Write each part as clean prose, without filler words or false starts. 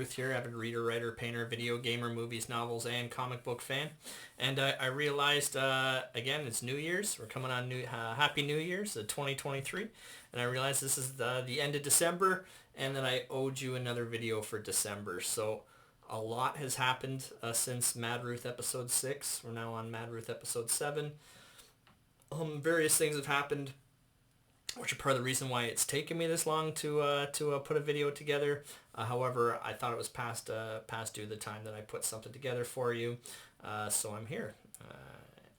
Ruth here, avid reader, writer, painter, video gamer, movies, novels, and comic book fan. And I realized, again, it's New Year's. We're coming on Happy New Year's, 2023. And I realized this is the end of December, and that I owed you another video for December. So a lot has happened since Mad Ruth episode 6. We're now on Mad Ruth episode 7. Various things have happened, which are part of the reason why it's taken me this long to put a video together. However, I thought it was past due the time that I put something together for you. So I'm here,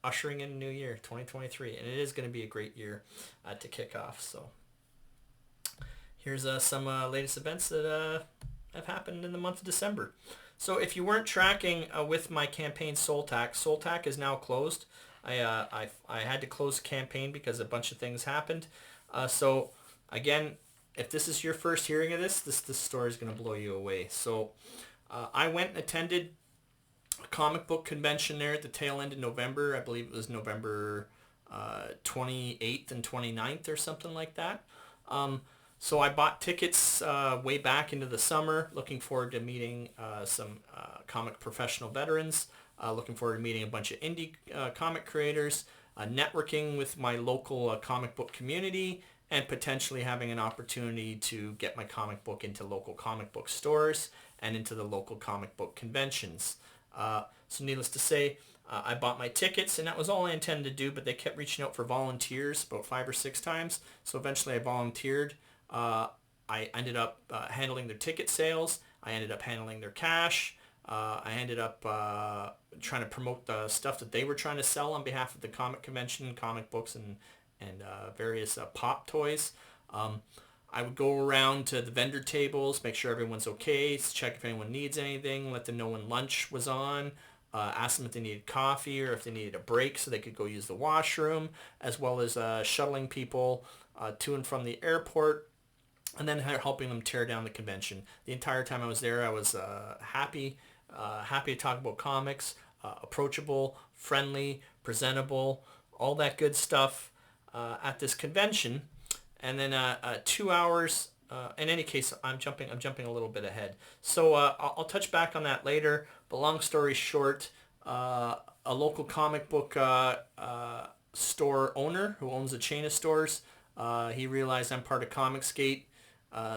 ushering in a new year, 2023, and it is going to be a great year to kick off. So here's some latest events that have happened in the month of December. So if you weren't tracking with my campaign SOLTAC is now closed. I had to close the campaign because a bunch of things happened. So again, if this is your first hearing of this story is going to blow you away. So I went and attended a comic book convention there at the tail end of November. I believe it was November 28th and 29th or something like that. So I bought tickets way back into the summer, looking forward to meeting some comic professional veterans, looking forward to meeting a bunch of indie comic creators, networking with my local comic book community, and potentially having an opportunity to get my comic book into local comic book stores and into the local comic book conventions. So needless to say, I bought my tickets, and that was all I intended to do, but they kept reaching out for volunteers about 5 or 6 times. So eventually I volunteered. I ended up handling their ticket sales. I ended up handling their cash. I ended up trying to promote the stuff that they were trying to sell on behalf of the comic convention, comic books, and various pop toys. I would go around to the vendor tables, make sure everyone's okay, check if anyone needs anything, let them know when lunch was on, ask them if they needed coffee or if they needed a break so they could go use the washroom, as well as shuttling people to and from the airport, and then helping them tear down the convention. The entire time I was there, I was happy to talk about comics, approachable, friendly, presentable, all that good stuff at this convention. And then 2 hours. In any case, I'm jumping a little bit ahead. So I'll touch back on that later. But long story short, a local comic book store owner who owns a chain of stores, he realized I'm part of Comicsgate.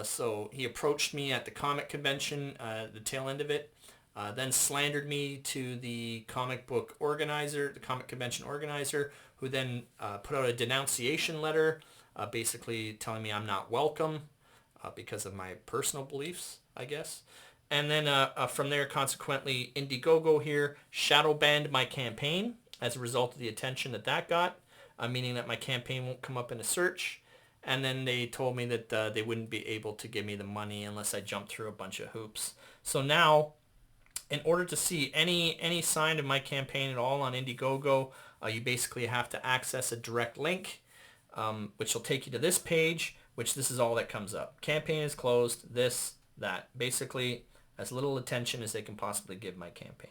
So he approached me at the comic convention, the tail end of it, then slandered me to the comic book organizer, the comic convention organizer, who then put out a denunciation letter, basically telling me I'm not welcome because of my personal beliefs, I guess. And then from there, consequently, Indiegogo here shadow-banned my campaign as a result of the attention that got, meaning that my campaign won't come up in a search. And then they told me that they wouldn't be able to give me the money unless I jumped through a bunch of hoops. So now, in order to see any sign of my campaign at all on Indiegogo, you basically have to access a direct link, which will take you to this page, which this is all that comes up. Campaign is closed, this, that. Basically, as little attention as they can possibly give my campaign.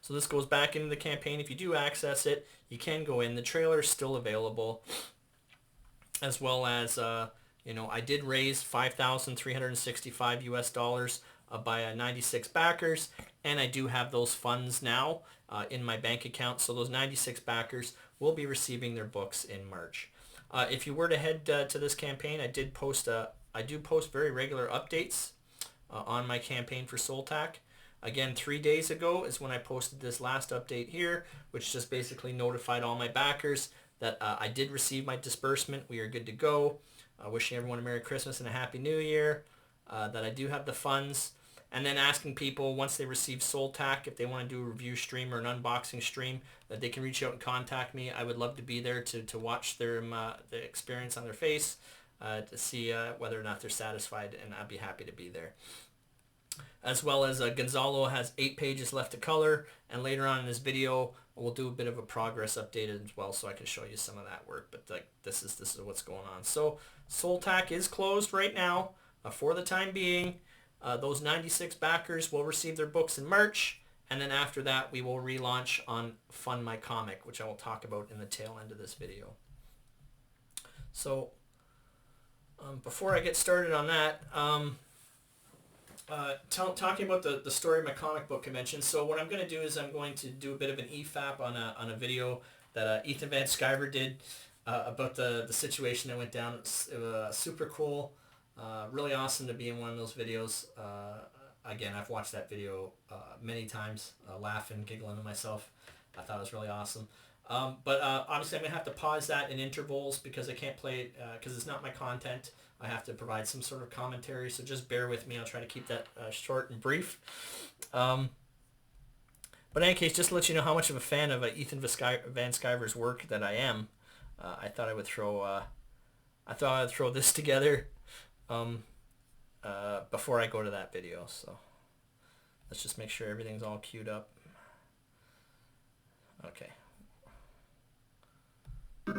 So this goes back into the campaign. If you do access it, you can go in. The trailer is still available, as well as, I did raise $5,365 US by 96 backers, and I do have those funds now in my bank account. So those 96 backers will be receiving their books in March. If you were to head to this campaign, I do post very regular updates on my campaign for SOLTAC. Again, 3 days ago is when I posted this last update here, which just basically notified all my backers that I did receive my disbursement. We are good to go. Wishing everyone a Merry Christmas and a Happy New Year. That I do have the funds. And then asking people, once they receive SOLTAC, if they want to do a review stream or an unboxing stream, that they can reach out and contact me. I would love to be there to watch the experience on their face, to see whether or not they're satisfied, and I'd be happy to be there. As well as Gonzalo has 8 pages left to color, and later on in this video we'll do a bit of a progress update as well, so I can show you some of that work. But this is what's going on. So SOLTAC is closed right now for the time being. Those 96 backers will receive their books in March, and then after that we will relaunch on Fund My Comic, which I will talk about in the tail end of this video. So Before I get started on that, talking about the story of my comic book convention. So what I'm going to do is I'm going to do a bit of an EFAP on a video that Ethan Van Sciver did about the situation that went down. It was super cool, really awesome to be in one of those videos. Again, I've watched that video many times, laughing, giggling to myself. I thought it was really awesome. But obviously I'm going to have to pause that in intervals because I can't play it because it's not my content. I have to provide some sort of commentary, so just bear with me. I'll try to keep that short and brief. But in any case, just to let you know how much of a fan of Ethan Van Sciver's work that I am, I thought I would throw this together before I go to that video. So let's just make sure everything's all queued up. Okay. I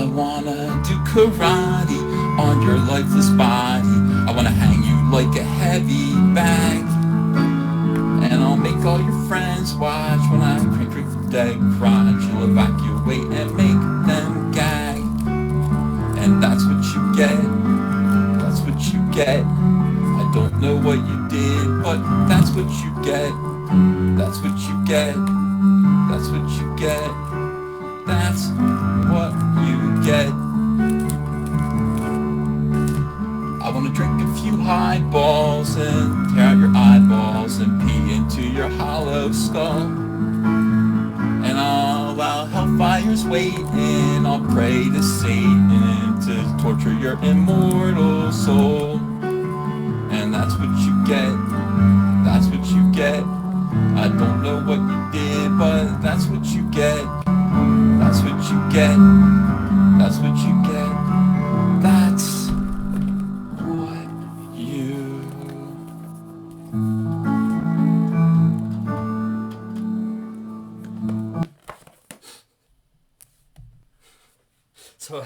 wanna do karate on your lifeless body. I wanna hang you like a heavy bag, and I'll make all your friends watch when I crank the dead crotch. You'll evacuate and make them gag, and that's what you get. That's what you get. I don't know what you did, but that's what you get. That's what you get. That's what you get. That's what you get. I wanna drink a few highballs and tear out your eyeballs and pee into your hollow skull. And I'll allow hellfire's wait, and I'll pray to Satan to torture your immortal soul. And that's what you get. That's what you get. I don't know what you did, but that's what you get. That's what you get. That's what you get. That's what you... So,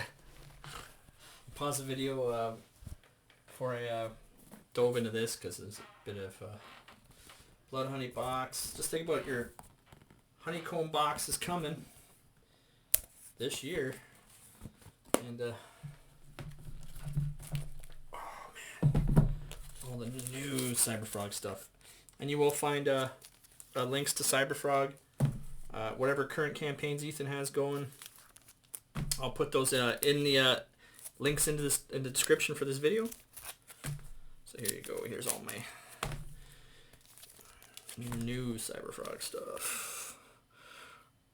pause the video before I dove into this because there's a bit of blood honey box. Just think about your honeycomb box is coming this year, and oh man, all the new CyberFrog stuff, and you will find links to CyberFrog, whatever current campaigns Ethan has going. I'll put those in the links in the description for this video. So here you go. Here's all my new CyberFrog stuff.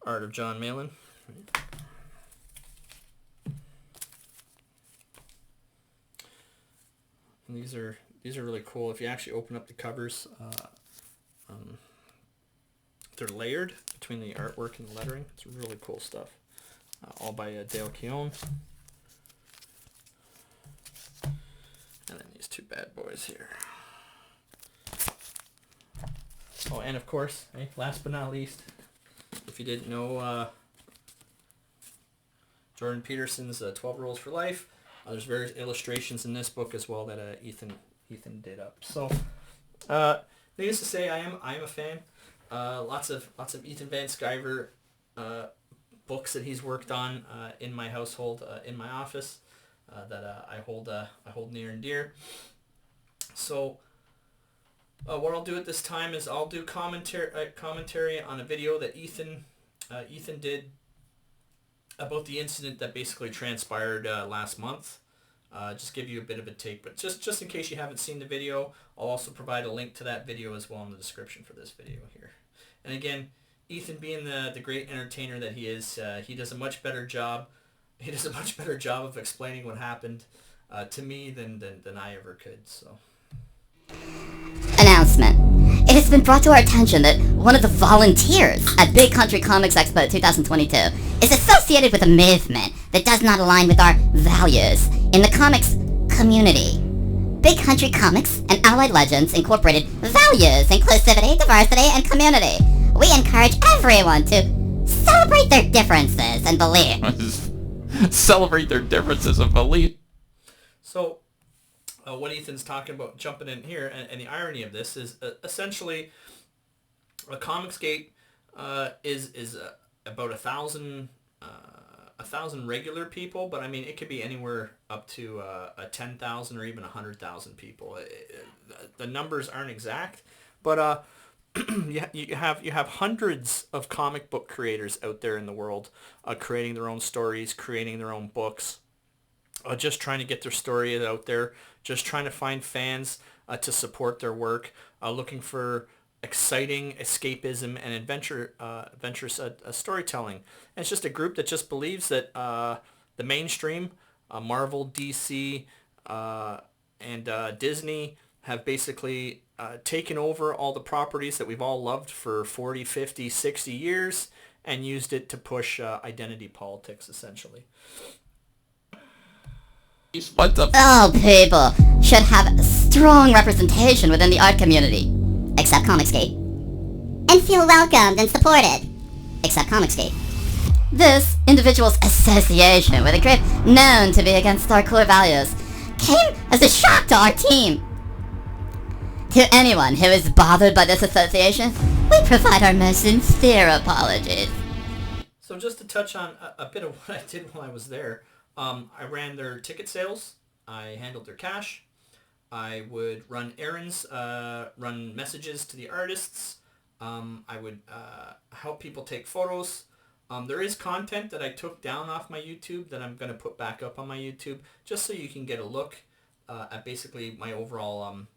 Art of John Malin. And these are really cool. If you actually open up the covers, they're layered between the artwork and the lettering. It's really cool stuff. All by Dale Keown. And then these two bad boys here. Oh, and of course, last but not least, if you didn't know, Jordan Peterson's 12 Rules for Life. There's various illustrations in this book as well that Ethan did up. So, needless to say, I am a fan. Lots of Ethan Van Sciver books that he's worked on in my household, in my office, that I hold near and dear. So, what I'll do at this time is I'll do commentary on a video that Ethan did about the incident that basically transpired last month. Just give you a bit of a take, but just in case you haven't seen the video, I'll also provide a link to that video as well in the description for this video here. And again, Ethan, being the great entertainer that he is, he does a much better job. He does a much better job of explaining what happened to me than I ever could. So. Announcement. It has been brought to our attention that one of the volunteers at Big Country Comics Expo 2022 is associated with a movement that does not align with our values in the comics community. Big Country Comics and Allied Legends Incorporated values inclusivity, diversity, and community. We encourage everyone to celebrate their differences and beliefs. Celebrate their differences and beliefs. So, what Ethan's talking about, jumping in here, and the irony of this is essentially a Comicsgate is about 1,000 regular people, but I mean it could be anywhere up to 10,000 or even 100,000 people. The numbers aren't exact, but you have hundreds of comic book creators out there in the world, creating their own stories, creating their own books, just trying to get their story out there, just trying to find fans to support their work, looking for exciting escapism and adventurous storytelling. And it's just a group that just believes that the mainstream, Marvel, DC, and Disney have basically taken over all the properties that we've all loved for 40, 50, 60 years and used it to push identity politics, essentially. What the All people should have strong representation within the art community, except Comicsgate. And feel welcomed and supported, except Comicsgate. This individual's association with a group known to be against our core values came as a shock to our team. To anyone who is bothered by this association, we provide our most sincere apologies. So just to touch on a bit of what I did while I was there, I ran their ticket sales, I handled their cash, I would run errands, run messages to the artists, I would help people take photos. There is content that I took down off my YouTube that I'm going to put back up on my YouTube, just so you can get a look at basically my overall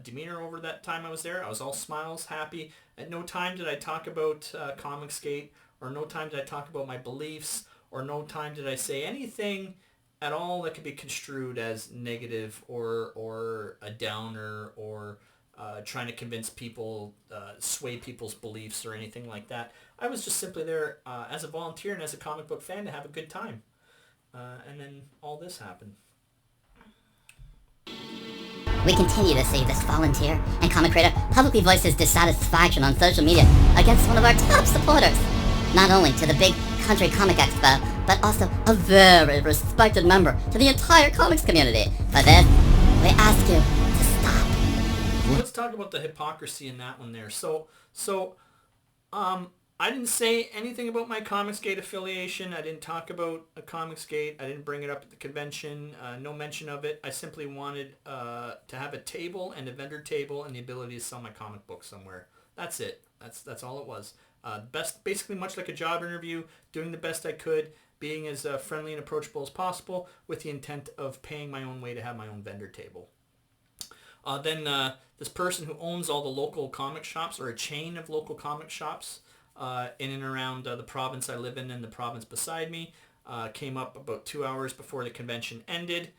demeanor over that time I was there. I was all smiles, happy. At no time did I talk about Comicsgate, or no time did I talk about my beliefs, or no time did I say anything at all that could be construed as negative or a downer or trying to convince people, sway people's beliefs or anything like that. I was just simply there as a volunteer and as a comic book fan to have a good time. And then all this happened. We continue to see this volunteer and comic creator publicly voice his dissatisfaction on social media against one of our top supporters. Not only to the Big Country Comic Expo, but also a very respected member to the entire comics community. For this, we ask you to stop. Let's talk about the hypocrisy in that one there. So I didn't say anything about my Comicsgate affiliation. I didn't talk about a Comicsgate. I didn't bring it up at the convention. No mention of it. I simply wanted to have a table and a vendor table and the ability to sell my comic book somewhere. That's it. That's all it was. Basically much like a job interview, doing the best I could, being as friendly and approachable as possible with the intent of paying my own way to have my own vendor table. Then this person who owns all the local comic shops, or a chain of local comic shops in and around the province I live in and the province beside me, came up about 2 hours before the convention ended.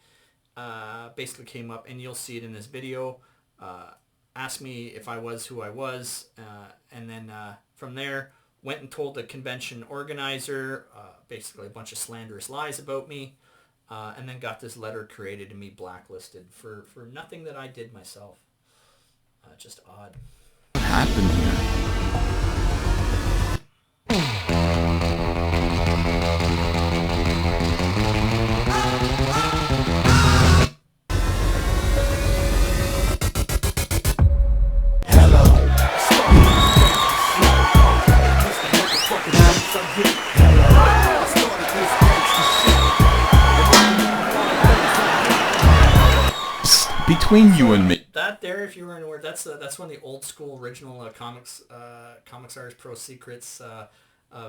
Basically came up, and you'll see it in this video, asked me if I was who I was, and then from there went and told the convention organizer basically a bunch of slanderous lies about me, and then got this letter created and me blacklisted for nothing that I did myself. Just odd. What happened here? Between you and me. That there, if you were aware, that's one of the old school original Comics Artist Pro Secrets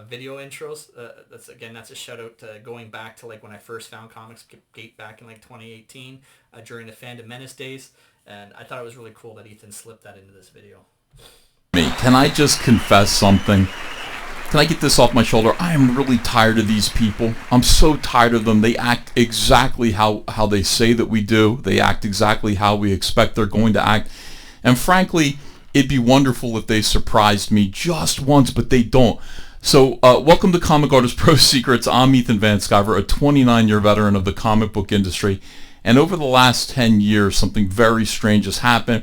video intros. That's a shout out to going back to like when I first found Comicsgate back in like 2018 during the Fandom Menace days, and I thought it was really cool that Ethan slipped that into this video. Can I just confess something? Can I get this off my shoulder? I am really tired of these people. I'm so tired of them. They act exactly how they say that we do. They act exactly how we expect they're going to act. And frankly, it'd be wonderful if they surprised me just once, but they don't. So welcome to Comic Artist Pro Secrets. I'm Ethan Van Sciver, a 29-year veteran of the comic book industry. And over the last 10 years, something very strange has happened.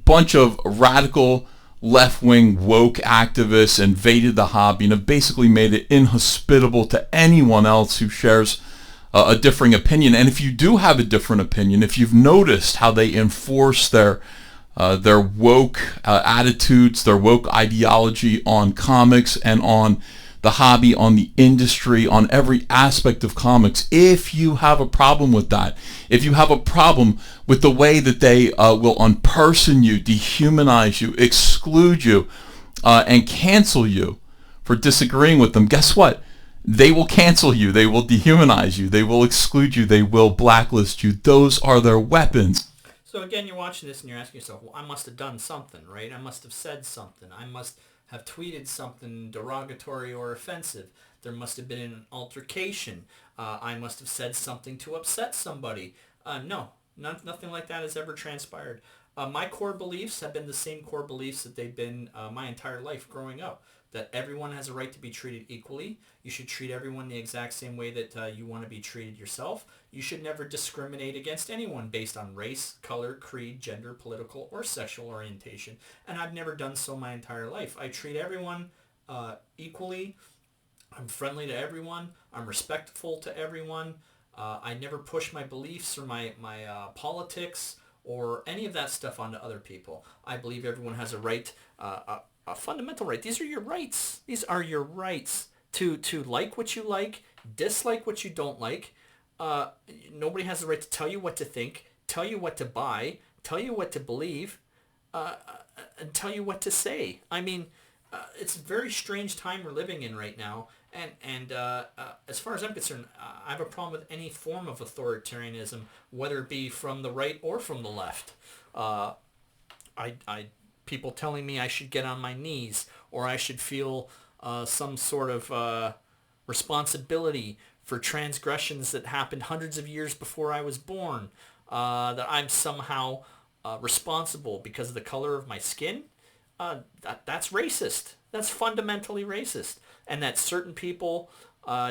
Bunch of radical left-wing woke activists invaded the hobby and have basically made it inhospitable to anyone else who shares a differing opinion. And if you do have a different opinion, if you've noticed how they enforce their woke attitudes, their woke ideology on comics and on the hobby, on the industry, on every aspect of comics, if you have a problem with that, if you have a problem with the way that they will unperson you, dehumanize you, exclude you, and cancel you for disagreeing with them, guess what? They will cancel you, they will dehumanize you, they will exclude you, they will blacklist you. Those are their weapons. So again, you're watching this and you're asking yourself, well, I must have done something, right? I must have said something. I must have tweeted something derogatory or offensive. There must have been an altercation. I must have said something to upset somebody. No, nothing like that has ever transpired. My core beliefs have been the same core beliefs that they've been my entire life growing up. That everyone has a right to be treated equally. You should treat everyone the exact same way that you want to be treated yourself. You should never discriminate against anyone based on race, color, creed, gender, political, or sexual orientation. And I've never done so my entire life. I treat everyone equally. I'm friendly to everyone. I'm respectful to everyone. I never push my beliefs or my politics or any of that stuff onto other people. I believe everyone has a right, a fundamental right. These are your rights. These are your rights to like what you like, dislike what you don't like. Nobody has the right to tell you what to think, tell you what to buy, tell you what to believe, and tell you what to say. I mean, it's a very strange time we're living in right now. And as far as I'm concerned, I have a problem with any form of authoritarianism, whether it be from the right or from the left. People telling me I should get on my knees or I should feel some sort of responsibility for transgressions that happened hundreds of years before I was born, that I'm somehow responsible because of the color of my skin. That's racist. That's fundamentally racist. And that certain people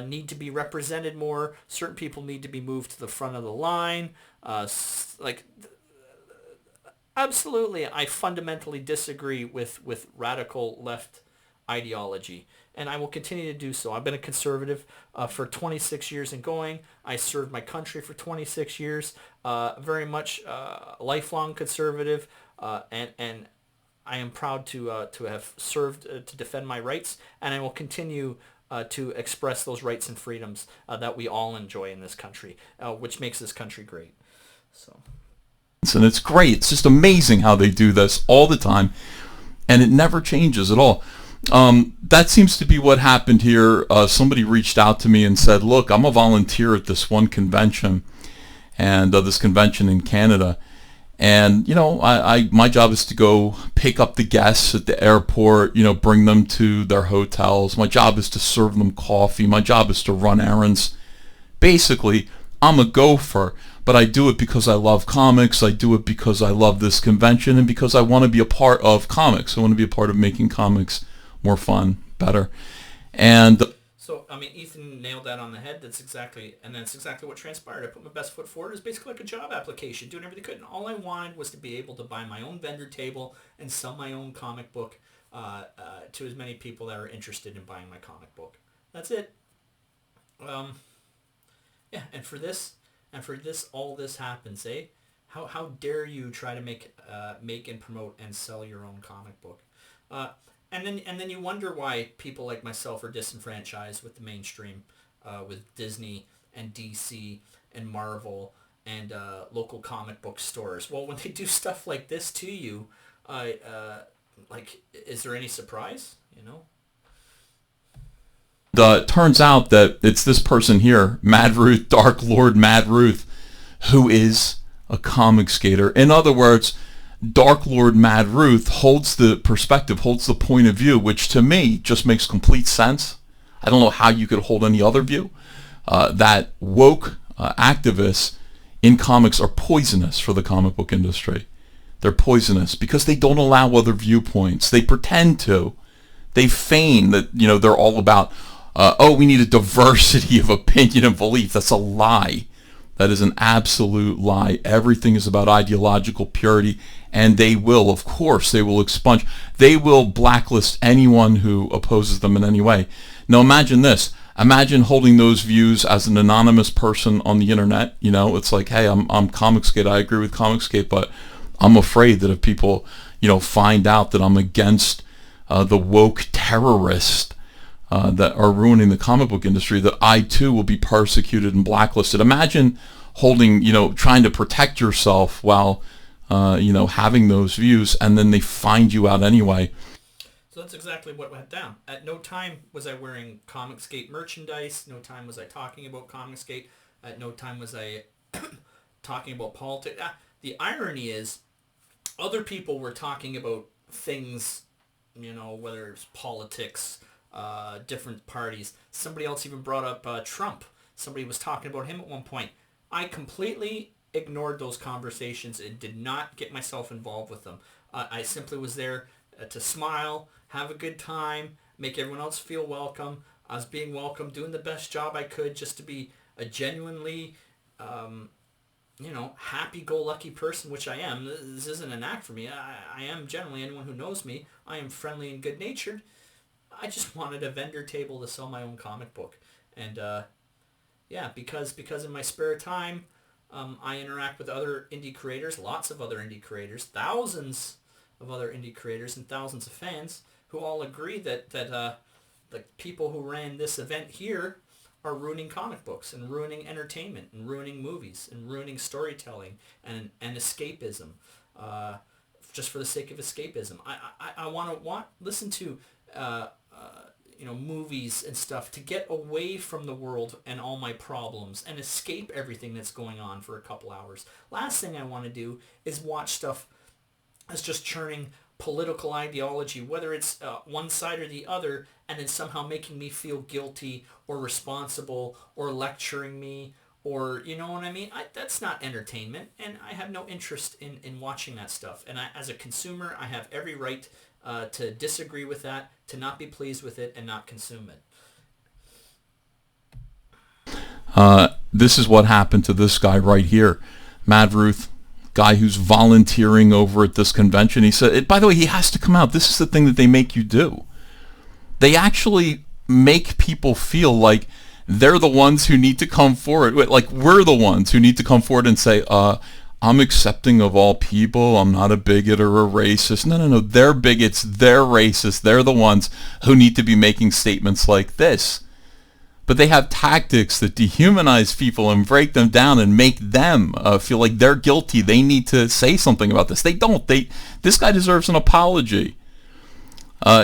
need to be represented more. Certain people need to be moved to the front of the line. Absolutely, I fundamentally disagree with radical left ideology, and I will continue to do so. I've been a conservative for 26 years and going. I served my country for 26 years, very much lifelong conservative, and I am proud to have served to defend my rights, and I will continue to express those rights and freedoms that we all enjoy in this country, which makes this country great. So. And it's great. It's just amazing how they do this all the time, and it never changes at all. That seems to be what happened here. Somebody reached out to me and said, look, I'm a volunteer at this one convention, and this convention in Canada, and my job is to go pick up the guests at the airport, bring them to their hotels. My job is to serve them coffee. My job is to run errands. Basically, I'm a gopher. But I do it because I love comics, I do it because I love this convention, and because I want to be a part of comics. I want to be a part of making comics more fun, better. And so, I mean, Ethan nailed that on the head. That's exactly what transpired. I put my best foot forward. It was basically like a job application, doing everything I could. And all I wanted was to be able to buy my own vendor table and sell my own comic book to as many people that are interested in buying my comic book. That's it. Yeah, and for this, all this happens, eh? How dare you try to make and promote and sell your own comic book? And then you wonder why people like myself are disenfranchised with the mainstream, with Disney and DC and Marvel and local comic book stores. Well, when they do stuff like this to you, is there any surprise? It turns out that it's this person here, Mad Ruth, Dark Lord Mad Ruth, who is a comic skater. In other words, Dark Lord Mad Ruth holds the perspective, holds the point of view, which to me just makes complete sense. I don't know how you could hold any other view. That woke activists in comics are poisonous for the comic book industry. They're poisonous because they don't allow other viewpoints. They pretend to. They feign that, they're all about, we need a diversity of opinion and belief. That's a lie. That is an absolute lie. Everything is about ideological purity, and they will, of course, they will expunge. They will blacklist anyone who opposes them in any way. Now imagine this. Imagine holding those views as an anonymous person on the internet. You know, it's like, hey, I'm Comicsgate. I agree with Comicsgate, but I'm afraid that if people, you know, find out that I'm against the woke terrorists that are ruining the comic book industry, that I too will be persecuted and blacklisted. Imagine holding, you know, trying to protect yourself while, you know, having those views, and then they find you out anyway. So that's exactly what went down. At no time was I wearing Comicsgate merchandise. No time was I talking about Comicsgate. At no time was I talking about politics. The irony is, other people were talking about things, you know, whether it's politics, different parties. Somebody else even brought up Trump. Somebody was talking about him at one point. I completely ignored those conversations and did not get myself involved with them. I simply was there to smile, have a good time, make everyone else feel welcome. I was being welcome, doing the best job I could just to be a genuinely, you know, happy-go-lucky person, which I am. This isn't an act for me. I am generally, anyone who knows me, I am friendly and good-natured. I just wanted a vendor table to sell my own comic book. And, yeah, because in my spare time, I interact with other indie creators, lots of other indie creators, thousands of other indie creators and thousands of fans who all agree that the people who ran this event here are ruining comic books and ruining entertainment and ruining movies and ruining storytelling and escapism, just for the sake of escapism. I want to listen to you know, movies and stuff to get away from the world and all my problems and escape everything that's going on for a couple hours. Last thing I want to do is watch stuff that's just churning political ideology, whether it's one side or the other, and then somehow making me feel guilty or responsible or lecturing me, or, you know what I mean? That's not entertainment, and I have no interest in watching that stuff. And as a consumer, I have every right to disagree with that, to not be pleased with it, and not consume it. This is what happened to this guy right here, Mad Ruth, guy who's volunteering over at this convention. He said, by the way, he has to come out. This is the thing that they make you do. They actually make people feel like they're the ones who need to come forward. Like, we're the ones who need to come forward and say, I'm accepting of all people. I'm not a bigot or a racist. No. They're bigots. They're racist. They're the ones who need to be making statements like this. But they have tactics that dehumanize people and break them down and make them feel like they're guilty. They need to say something about this. They don't. This guy deserves an apology.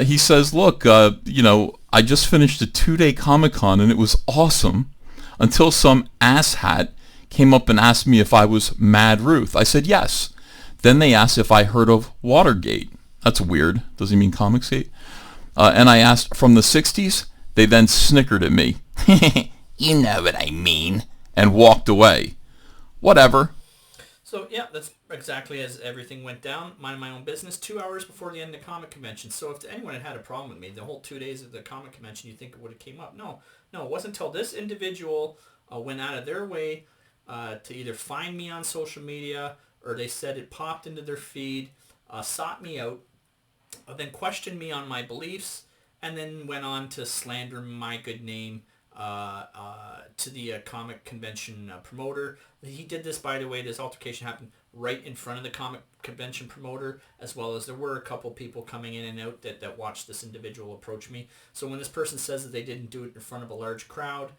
He says, look, you know, I just finished a 2-day Comic-Con and it was awesome until some asshat came up and asked me if I was Mad Ruth. I said yes. Then they asked if I heard of Watergate. That's weird. Does he mean Comicsgate? And I asked, from the 60s? They then snickered at me. You know what I mean. And walked away. Whatever. So, yeah, that's exactly as everything went down. Minding my own business 2 hours before the end of the comic convention. So if anyone had a problem with me, the whole 2 days of the comic convention, you'd think it would have came up. No, it wasn't until this individual went out of their way to either find me on social media, or they said it popped into their feed, sought me out, then questioned me on my beliefs, and then went on to slander my good name to the comic convention promoter. He did this, by the way, this altercation happened right in front of the comic convention promoter, as well as there were a couple people coming in and out that watched this individual approach me. So when this person says that they didn't do it in front of a large crowd,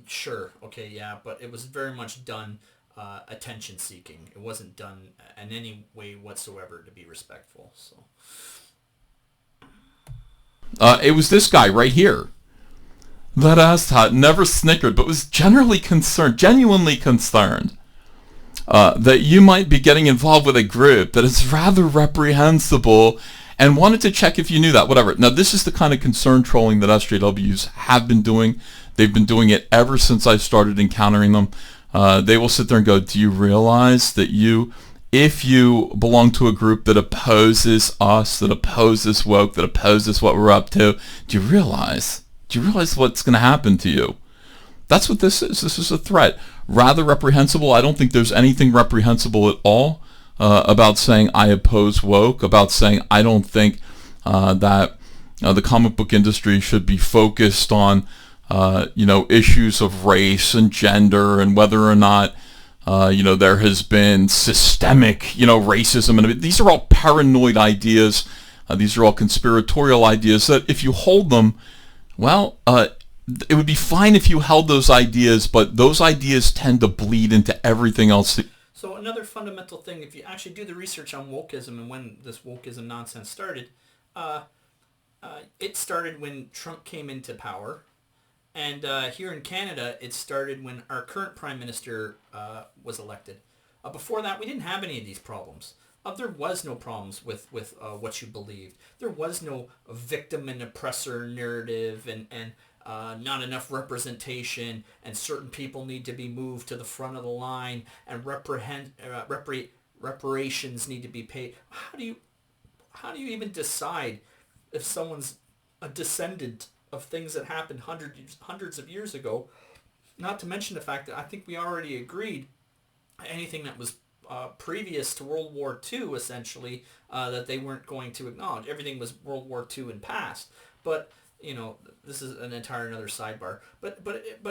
sure, okay, yeah, but it was very much done attention seeking. It wasn't done in any way whatsoever to be respectful. So it was this guy right here. That asshat never snickered, but was genuinely concerned that you might be getting involved with a group that is rather reprehensible, and wanted to check if you knew that, whatever. Now, this is the kind of concern trolling that SJWs have been doing. They've been doing it ever since I started encountering them. They will sit there and go, do you realize that if you belong to a group that opposes us, that opposes woke, that opposes what we're up to, do you realize what's going to happen to you? That's what this is. This is a threat. Rather reprehensible. I don't think there's anything reprehensible at all about saying I oppose woke, about saying I don't think that the comic book industry should be focused on issues of race and gender and whether or not, there has been systemic, racism. And these are all paranoid ideas. These are all conspiratorial ideas that if you hold them, well, it would be fine if you held those ideas, but those ideas tend to bleed into everything else. So another fundamental thing, if you actually do the research on wokeism and when this wokeism nonsense started, it started when Trump came into power. And here in Canada, it started when our current Prime Minister was elected. Before that, we didn't have any of these problems. There was no problems with what you believed. There was no victim and oppressor narrative and not enough representation, and certain people need to be moved to the front of the line, and reparations need to be paid. How do you even decide if someone's a descendant of things that happened hundreds of years ago? Not to mention the fact that I think we already agreed anything that was previous to World War II, essentially, that they weren't going to acknowledge. Everything was World War II and past. But this is an entire another sidebar. But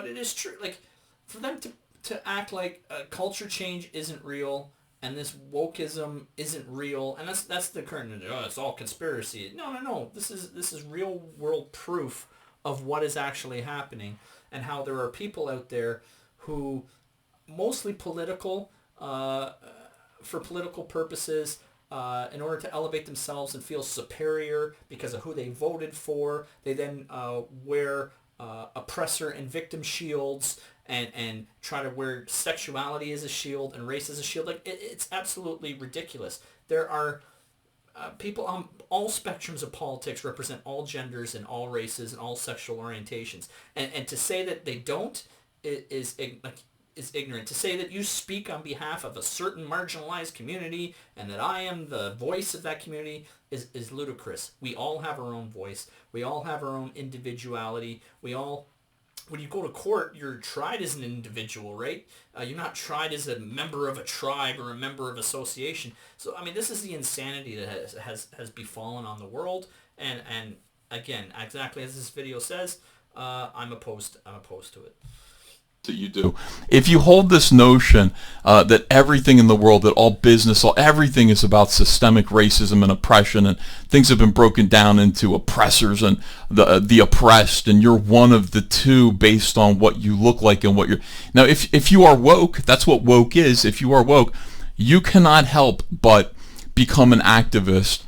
it is true. Like, for them to act like culture change isn't real and this wokeism isn't real, and that's the current. It's all conspiracy. No. This is real world proof of what is actually happening, and how there are people out there who, mostly political, for political purposes, in order to elevate themselves and feel superior because of who they voted for, they then wear oppressor and victim shields and try to wear sexuality as a shield and race as a shield. Like, it's absolutely ridiculous. There are people on all spectrums of politics, represent all genders and all races and all sexual orientations. And to say that they don't is ignorant. To say that you speak on behalf of a certain marginalized community and that I am the voice of that community is ludicrous. We all have our own voice. We all have our own individuality. When you go to court, you're tried as an individual, right? You're not tried as a member of a tribe or a member of association. So, this is the insanity that has befallen on the world. And again, exactly as this video says, I'm opposed to it. That you do. If you hold this notion that everything in the world, that all business, everything is about systemic racism and oppression, and things have been broken down into oppressors and the oppressed, and you're one of the two based on what you look like and what you're... Now, if you are woke, that's what woke is. If you are woke, you cannot help but become an activist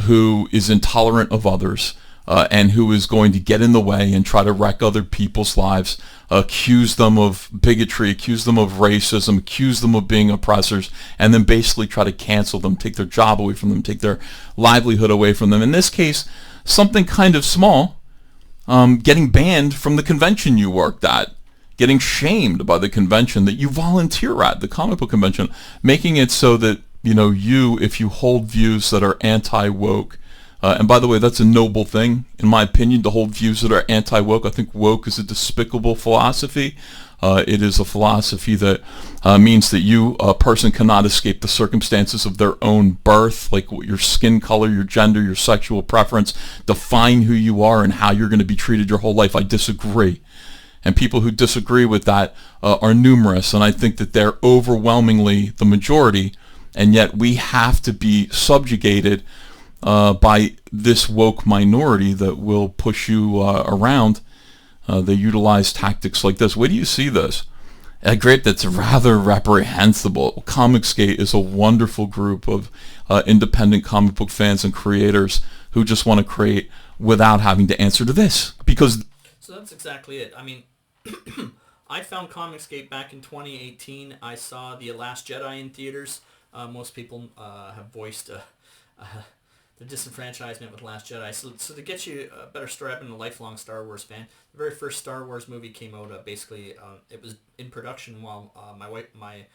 who is intolerant of others, and who is going to get in the way and try to wreck other people's lives, accuse them of bigotry, accuse them of racism, accuse them of being oppressors, and then basically try to cancel them, take their job away from them, take their livelihood away from them. In this case, something kind of small, getting banned from the convention you worked at, getting shamed by the convention that you volunteer at, the comic book convention, making it so that, if you hold views that are anti-woke, and by the way, that's a noble thing, in my opinion, to hold views that are anti-woke. I think woke is a despicable philosophy. It is a philosophy that means that a person cannot escape the circumstances of their own birth, like your skin color, your gender, your sexual preference, define who you are and how you're going to be treated your whole life. I disagree. And people who disagree with that are numerous, and I think that they're overwhelmingly the majority, and yet we have to be subjugated by this woke minority that will push you around. They utilize tactics like this. Where do you see this? Great, that's rather reprehensible. Comicsgate is a wonderful group of independent comic book fans and creators who just want to create without having to answer to this. So that's exactly it. I found Comicsgate back in 2018. I saw The Last Jedi in theaters. Most people have voiced the disenfranchisement with Last Jedi. So to get you a better story, I've been a lifelong Star Wars fan. The very first Star Wars movie came out. It was in production while my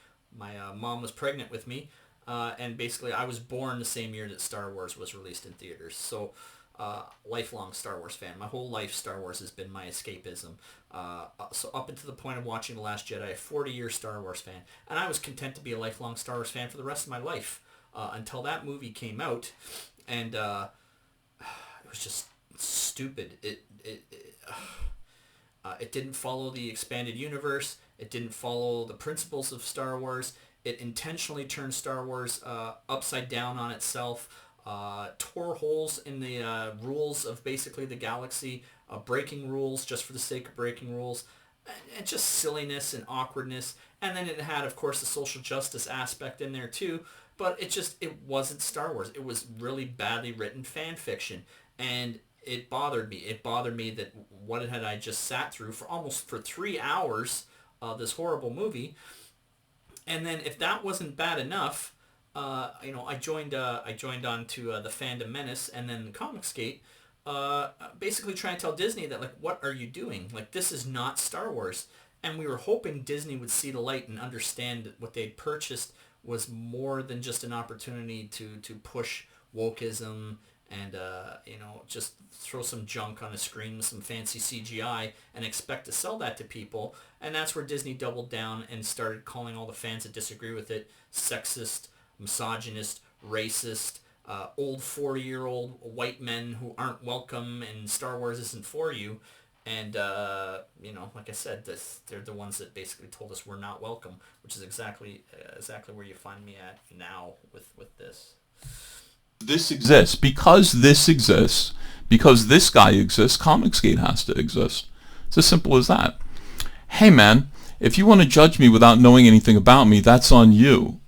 mom was pregnant with me, and basically I was born the same year that Star Wars was released in theaters. So lifelong Star Wars fan. My whole life, Star Wars has been my escapism. So up until the point of watching The Last Jedi, a 40-year Star Wars fan, and I was content to be a lifelong Star Wars fan for the rest of my life until that movie came out. And it was just stupid. It didn't follow the expanded universe. It didn't follow the principles of Star Wars. It intentionally turned Star Wars upside down on itself, tore holes in the rules of basically the galaxy, breaking rules just for the sake of breaking rules, and just silliness and awkwardness. And then it had, of course, the social justice aspect in there too, but it wasn't Star Wars. It was really badly written fan fiction, and it bothered me. It bothered me that what had I just sat through for 3 hours, this horrible movie. And then if that wasn't bad enough, I joined on to the Fandom Menace and then Comicsgate, basically trying to tell Disney that, like, what are you doing? Like, this is not Star Wars. And we were hoping Disney would see the light and understand that what they'd purchased was more than just an opportunity to push wokeism and, just throw some junk on a screen with some fancy CGI and expect to sell that to people. And that's where Disney doubled down and started calling all the fans that disagree with it sexist, misogynist, racist, old 40-year-old white men who aren't welcome and Star Wars isn't for you. And, like I said, they're the ones that basically told us we're not welcome, which is exactly where you find me at now with this. This exists. Because this exists, because this guy exists, Comicsgate has to exist. It's as simple as that. Hey man, if you want to judge me without knowing anything about me, that's on you.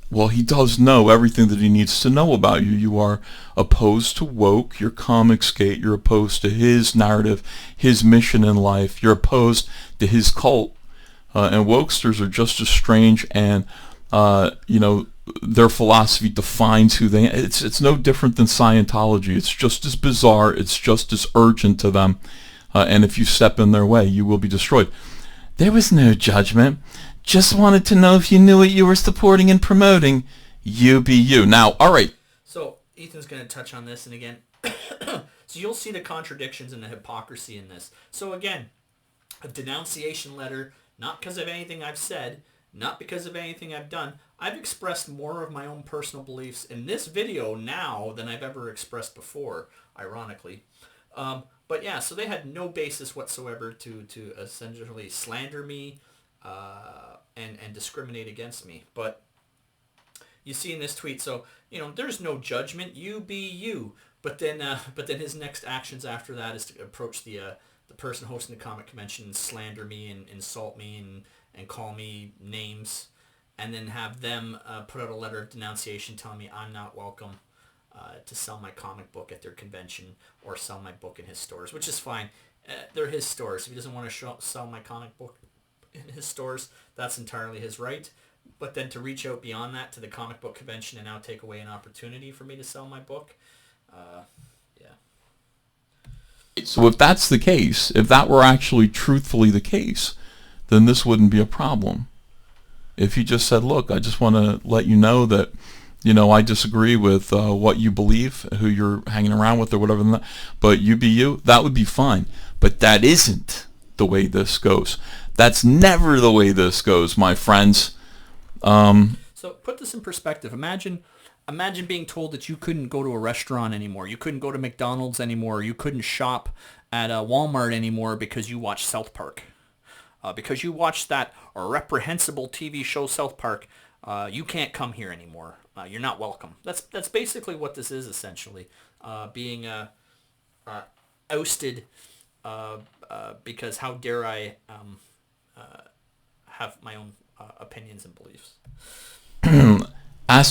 Well, he does know everything that he needs to know about you. You are opposed to woke, you're Comicsgate, you're opposed to his narrative, his mission in life, you're opposed to his cult. And wokesters are just as strange, and their philosophy defines who they are. It's no different than Scientology. It's just as bizarre. It's just as urgent to them. And if you step in their way, you will be destroyed. There was no judgment. Just wanted to know if you knew what you were supporting and promoting. You be you. Now, all right. So Ethan's going to touch on this, and again, so you'll see the contradictions and the hypocrisy in this. So again, a denunciation letter, not because of anything I've said, not because of anything I've done. I've expressed more of my own personal beliefs in this video now than I've ever expressed before, ironically. But yeah, so they had no basis whatsoever to essentially slander me and discriminate against me. But you see in this tweet, so, there's no judgment, you be you. But then his next actions after that is to approach the person hosting the comic convention and slander me and insult me and call me names, and then have them put out a letter of denunciation telling me I'm not welcome to sell my comic book at their convention or sell my book in his stores, which is fine. They're his stores. If he doesn't want to sell my comic book in his stores, that's entirely his right. But then to reach out beyond that to the comic book convention and now take away an opportunity for me to sell my book, So if that's the case, if that were actually truthfully the case, then this wouldn't be a problem. If he just said, look, I just want to let you know that, I disagree with what you believe, who you're hanging around with or whatever, but you be you, that would be fine. But that isn't the way this goes. That's never the way this goes, my friends. So put this in perspective. Imagine being told that you couldn't go to a restaurant anymore. You couldn't go to McDonald's anymore. You couldn't shop at Walmart anymore because you watched South Park. Because you watched that reprehensible TV show South Park, you can't come here anymore. You're not welcome. That's basically what this is, essentially. Being ousted because how dare I have my own opinions and beliefs.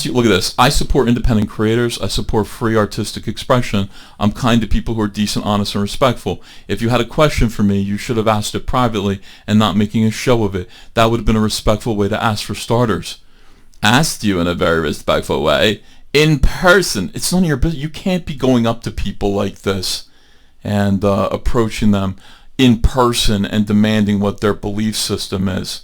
Look at this. I support independent creators. I support free artistic expression. I'm kind to people who are decent, honest, and respectful. If you had a question for me, you should have asked it privately and not making a show of it. That would have been a respectful way to ask for starters. Asked you in a very respectful way, in person. It's none of your business. You can't be going up to people like this and approaching them in person and demanding what their belief system is.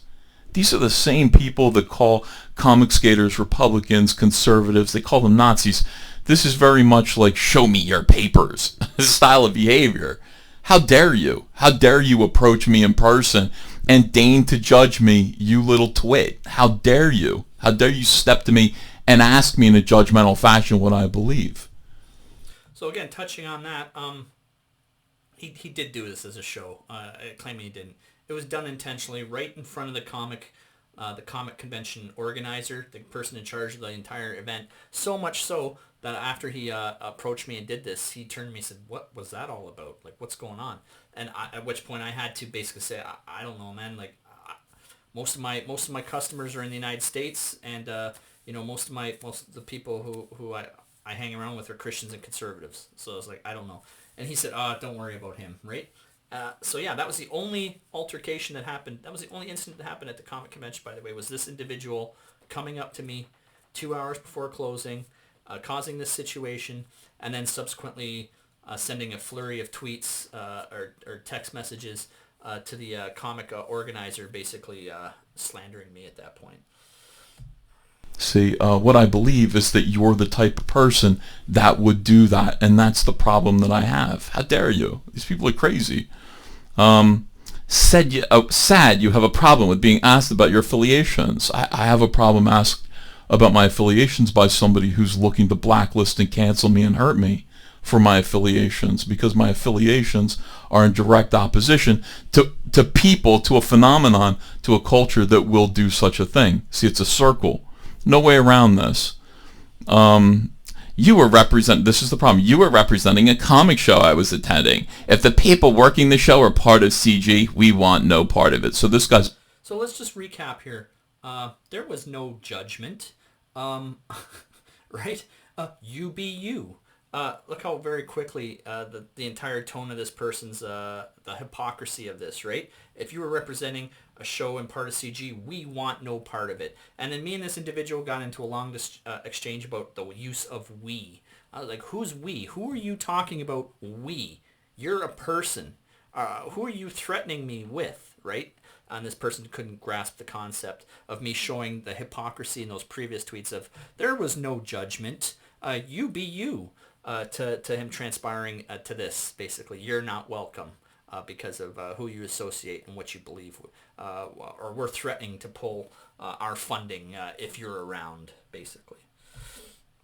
These are the same people that call Comicsgaters Republicans, conservatives. They call them Nazis. This is very much like show me your papers style of behavior. How dare you? How dare you approach me in person and deign to judge me, you little twit? How dare you? How dare you step to me and ask me in a judgmental fashion what I believe? So again, touching on that, he did do this as a show. Claiming he didn't. It was done intentionally, right in front of the comic convention organizer, the person in charge of the entire event. So much so that after he approached me and did this, he turned to me and said, "What was that all about? Like, what's going on?" And at which point I had to basically say, "I don't know, man. Like, most of my customers are in the United States, and most of the people who I hang around with are Christians and conservatives. So I was like, I don't know." And he said, "Don't worry about him, right?" So yeah, that was the only altercation that happened. That was the only incident that happened at the comic convention, by the way, was this individual coming up to me 2 hours before closing, causing this situation, and then subsequently sending a flurry of tweets or text messages to the comic organizer, basically slandering me at that point. See, what I believe is that you're the type of person that would do that, and that's the problem that I have. How dare you? These people are crazy. Sad you have a problem with being asked about your affiliations. I have a problem asked about my affiliations by somebody who's looking to blacklist and cancel me and hurt me for my affiliations, because my affiliations are in direct opposition to people, to a phenomenon, to a culture that will do such a thing. See, it's a circle. No way around this. This is the problem. You were representing a comic show I was attending. If the people working the show are part of CG, we want no part of it. So this guy's... So let's just recap here. There was no judgment. Right? You be you. Look how very quickly the entire tone of this person's, the hypocrisy of this, right? If you were representing a show and part of CG, we want no part of it. And then me and this individual got into a long exchange about the use of we. I was like, who's we? Who are you talking about we? You're a person. Who are you threatening me with, right? And this person couldn't grasp the concept of me showing the hypocrisy in those previous tweets of, there was no judgment. You be you. To him transpiring to this, basically, you're not welcome because of who you associate and what you believe, or we're threatening to pull our funding if you're around, basically.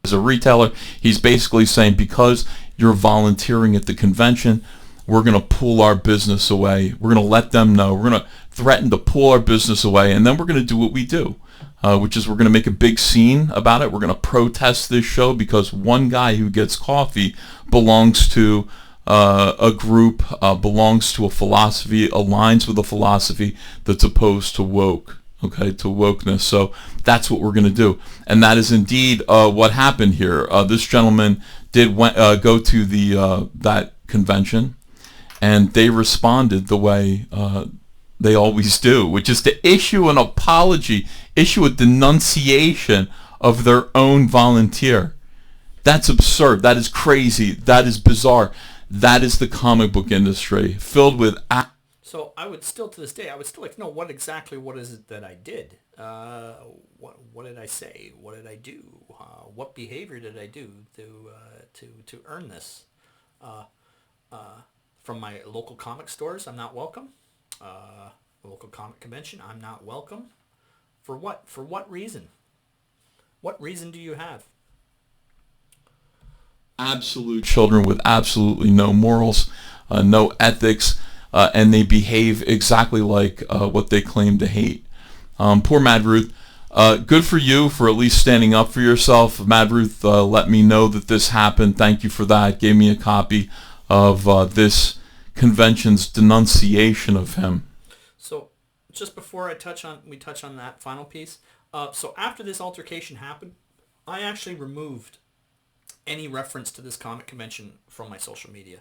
As a retailer, he's basically saying, because you're volunteering at the convention, we're going to pull our business away. We're going to let them know. We're going to threaten to pull our business away, and then we're going to do what we do. Which is, we're going to make a big scene about it. We're going to protest this show because one guy who gets coffee belongs to a group, belongs to a philosophy, aligns with a philosophy that's opposed to woke, okay, to wokeness. So that's what we're going to do. And that is indeed what happened here. This gentleman did go to that convention, and they responded the way they always do, which is to issue an apology, issue a denunciation of their own volunteer. That's absurd. That is crazy. That is bizarre. That is the comic book industry, filled with... So I would still, to this day, I would still like to know what is it that I did? What did I say? What did I do? What behavior did I do to earn this? From my local comic stores, I'm not welcome. Local comic convention, I'm not welcome. For what? For what reason? What reason do you have? Absolute children with absolutely no morals, no ethics, and they behave exactly like what they claim to hate. Poor Mad Ruth. Good for you for at least standing up for yourself. Mad Ruth let me know that this happened. Thank you for that. Gave me a copy of this convention's denunciation of him. So just before we touch on that final piece, so after this altercation happened, I actually removed any reference to this comic convention from my social media.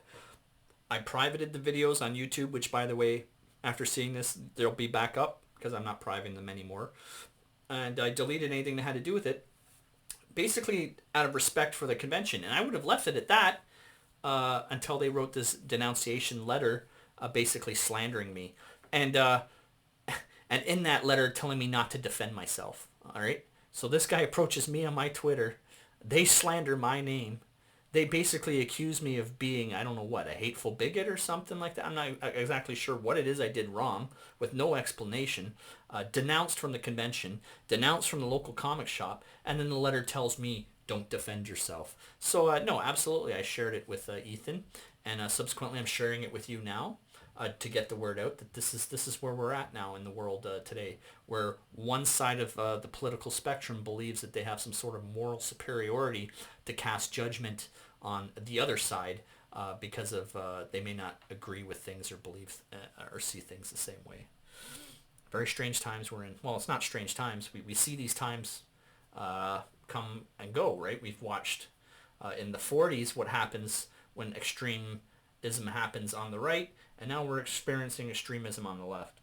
I privated the videos on YouTube, which, by the way, after seeing this, they'll be back up because I'm not privating them anymore. And I deleted anything that had to do with it, basically out of respect for the convention. And I would have left it at that until they wrote this denunciation letter, basically slandering me. And in that letter telling me not to defend myself. All right? So this guy approaches me on my Twitter. They slander my name. They basically accuse me of being, I don't know what, a hateful bigot or something like that. I'm not exactly sure what it is I did wrong, with no explanation. Denounced from the convention, denounced from the local comic shop, and then the letter tells me, don't defend yourself. So, no, absolutely, I shared it with Ethan. and subsequently I'm sharing it with you now to get the word out that this is where we're at now in the world today, where one side of the political spectrum believes that they have some sort of moral superiority to cast judgment on the other side because of they may not agree with things or believe or see things the same way. Very strange times we're in. Well, it's not strange times. We see these times come and go, right? We've watched in the 40s what happens when extremism happens on the right, and now we're experiencing extremism on the left.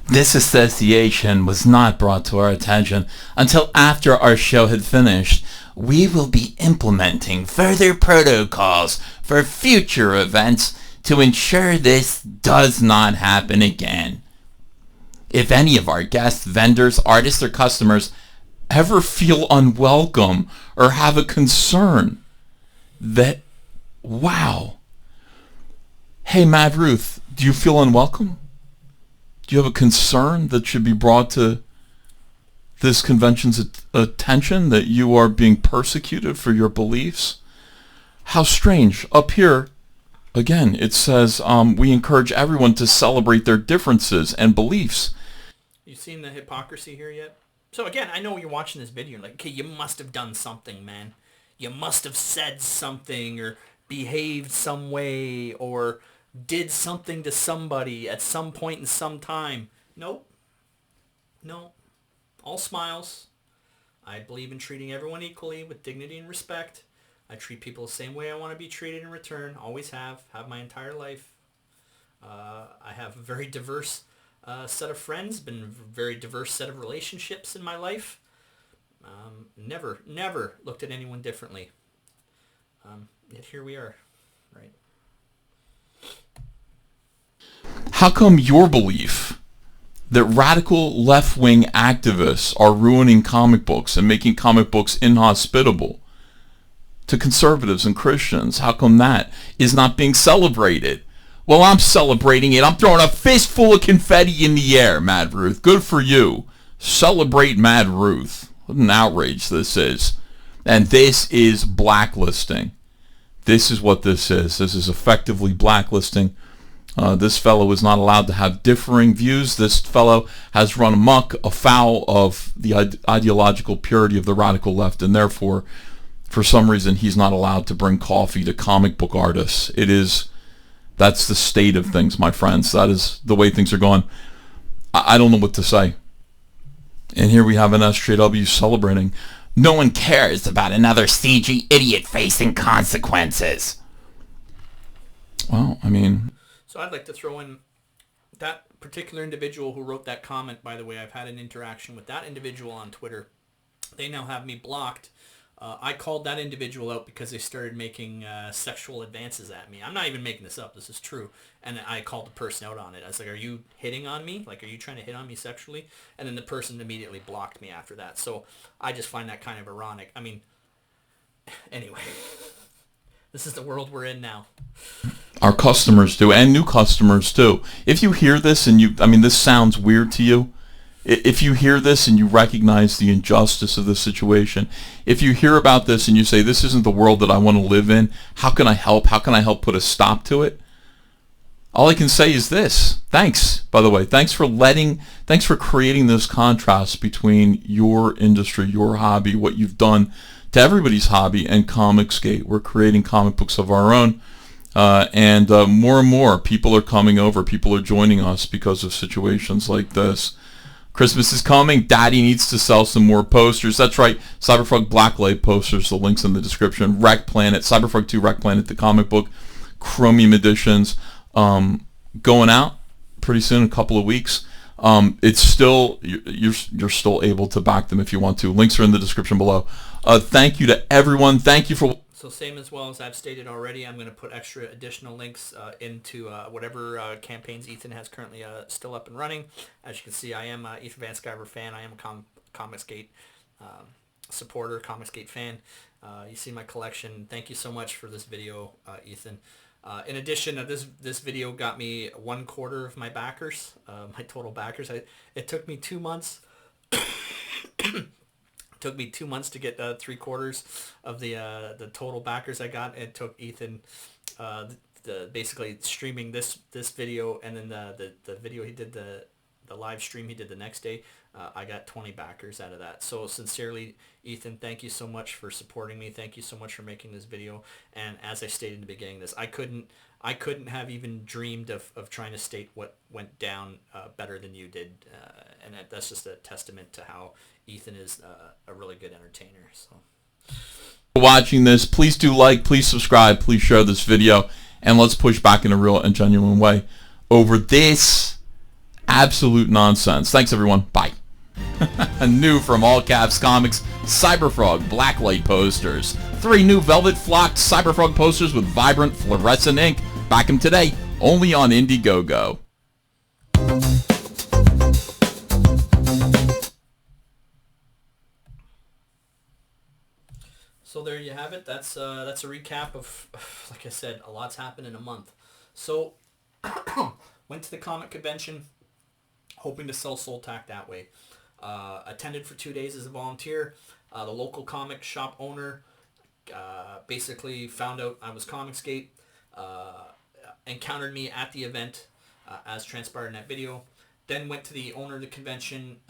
This association was not brought to our attention until after our show had finished. We will be implementing further protocols for future events to ensure this does not happen again. If any of our guests, vendors, artists, or customers ever feel unwelcome or have a concern that, wow, hey, Mad Ruth, do you feel unwelcome? Do you have a concern that should be brought to this convention's attention, that you are being persecuted for your beliefs? How strange. Up here, again, it says we encourage everyone to celebrate their differences and beliefs. You seen the hypocrisy here yet? So again, I know you're watching this video, like, okay, you must have done something, man. You must have said something or behaved some way or did something to somebody at some point in some time. Nope. No. All smiles. I believe in treating everyone equally with dignity and respect. I treat people the same way I want to be treated in return. Always have my entire life. I have a very diverse set of friends, been a very diverse set of relationships in my life. Never looked at anyone differently. Yet here we are, right? How come your belief that radical left-wing activists are ruining comic books and making comic books inhospitable to conservatives and Christians, how come that is not being celebrated? Well, I'm celebrating it. I'm throwing a fistful of confetti in the air, Mad Ruth. Good for you. Celebrate Mad Ruth. What an outrage this is. And this is blacklisting. This is what this is. This is effectively blacklisting. This fellow is not allowed to have differing views. This fellow has run amok afoul of the ideological purity of the radical left, and therefore, for some reason, he's not allowed to bring coffee to comic book artists. That's the state of things, my friends. That is the way things are going. I don't know what to say. And here we have an SJW celebrating. No one cares about another CG idiot facing consequences. Well, I mean... So I'd like to throw in that particular individual who wrote that comment. By the way, I've had an interaction with that individual on Twitter. They now have me blocked. I called that individual out because they started making sexual advances at me. I'm not even making this up. This is true. And I called the person out on it. I was like, are you hitting on me? Like, are you trying to hit on me sexually? And then the person immediately blocked me after that. So I just find that kind of ironic. I mean, anyway, this is the world we're in now. Our customers do, and new customers too. If you hear this and this sounds weird to you, if you hear this and you recognize the injustice of the situation, if you hear about this and you say, this isn't the world that I want to live in, how can I help? How can I help put a stop to it? All I can say is this. Thanks, by the way. Thanks for creating this contrast between your industry, your hobby, what you've done to everybody's hobby, and Comicsgate. We're creating comic books of our own. And more people are coming over. People are joining us because of situations like this. Christmas is coming. Daddy needs to sell some more posters. That's right. CYBERFROG Blacklight posters. The link's in the description. Wreck Planet. CYBERFROG 2 Wreck Planet, the comic book. Chromium editions. Going out pretty soon, a couple of weeks. It's still, you're still able to back them if you want to. Links are in the description below. Thank you to everyone. Thank you for... So same as well as I've stated already, I'm going to put extra additional links into whatever campaigns Ethan has currently still up and running. As you can see, I am Ethan Van Sciver fan. I am a Comicsgate supporter, Comicsgate fan. You see my collection. Thank you so much for this video, Ethan. In addition, this video got me 1/4 of my backers, my total backers. It took me 2 months. Took me 2 months to get 3/4 of the total backers I got. It took Ethan basically streaming this video, and then the video he did, the live stream he did the next day. I got 20 backers out of that. So sincerely, Ethan, thank you so much for supporting me. Thank you so much for making this video. And as I stated in the beginning of this, I couldn't have even dreamed of trying to state what went down better than you did. And that's just a testament to how Ethan is a really good entertainer. So, watching this, please do like, please subscribe, please share this video, and let's push back in a real and genuine way over this absolute nonsense. Thanks, everyone. Bye. New from All Caps Comics, CYBERFROG Blacklight posters. 3 new velvet flocked CYBERFROG posters with vibrant fluorescent ink. Back them today, only on Indiegogo. So there you have it. That's a recap of, like I said, a lot's happened in a month. So went to the comic convention, hoping to sell SOLTAC that way. Attended for 2 days as a volunteer. The local comic shop owner basically found out I was Comicsgate, encountered me at the event as transpired in that video. Then went to the owner of the convention,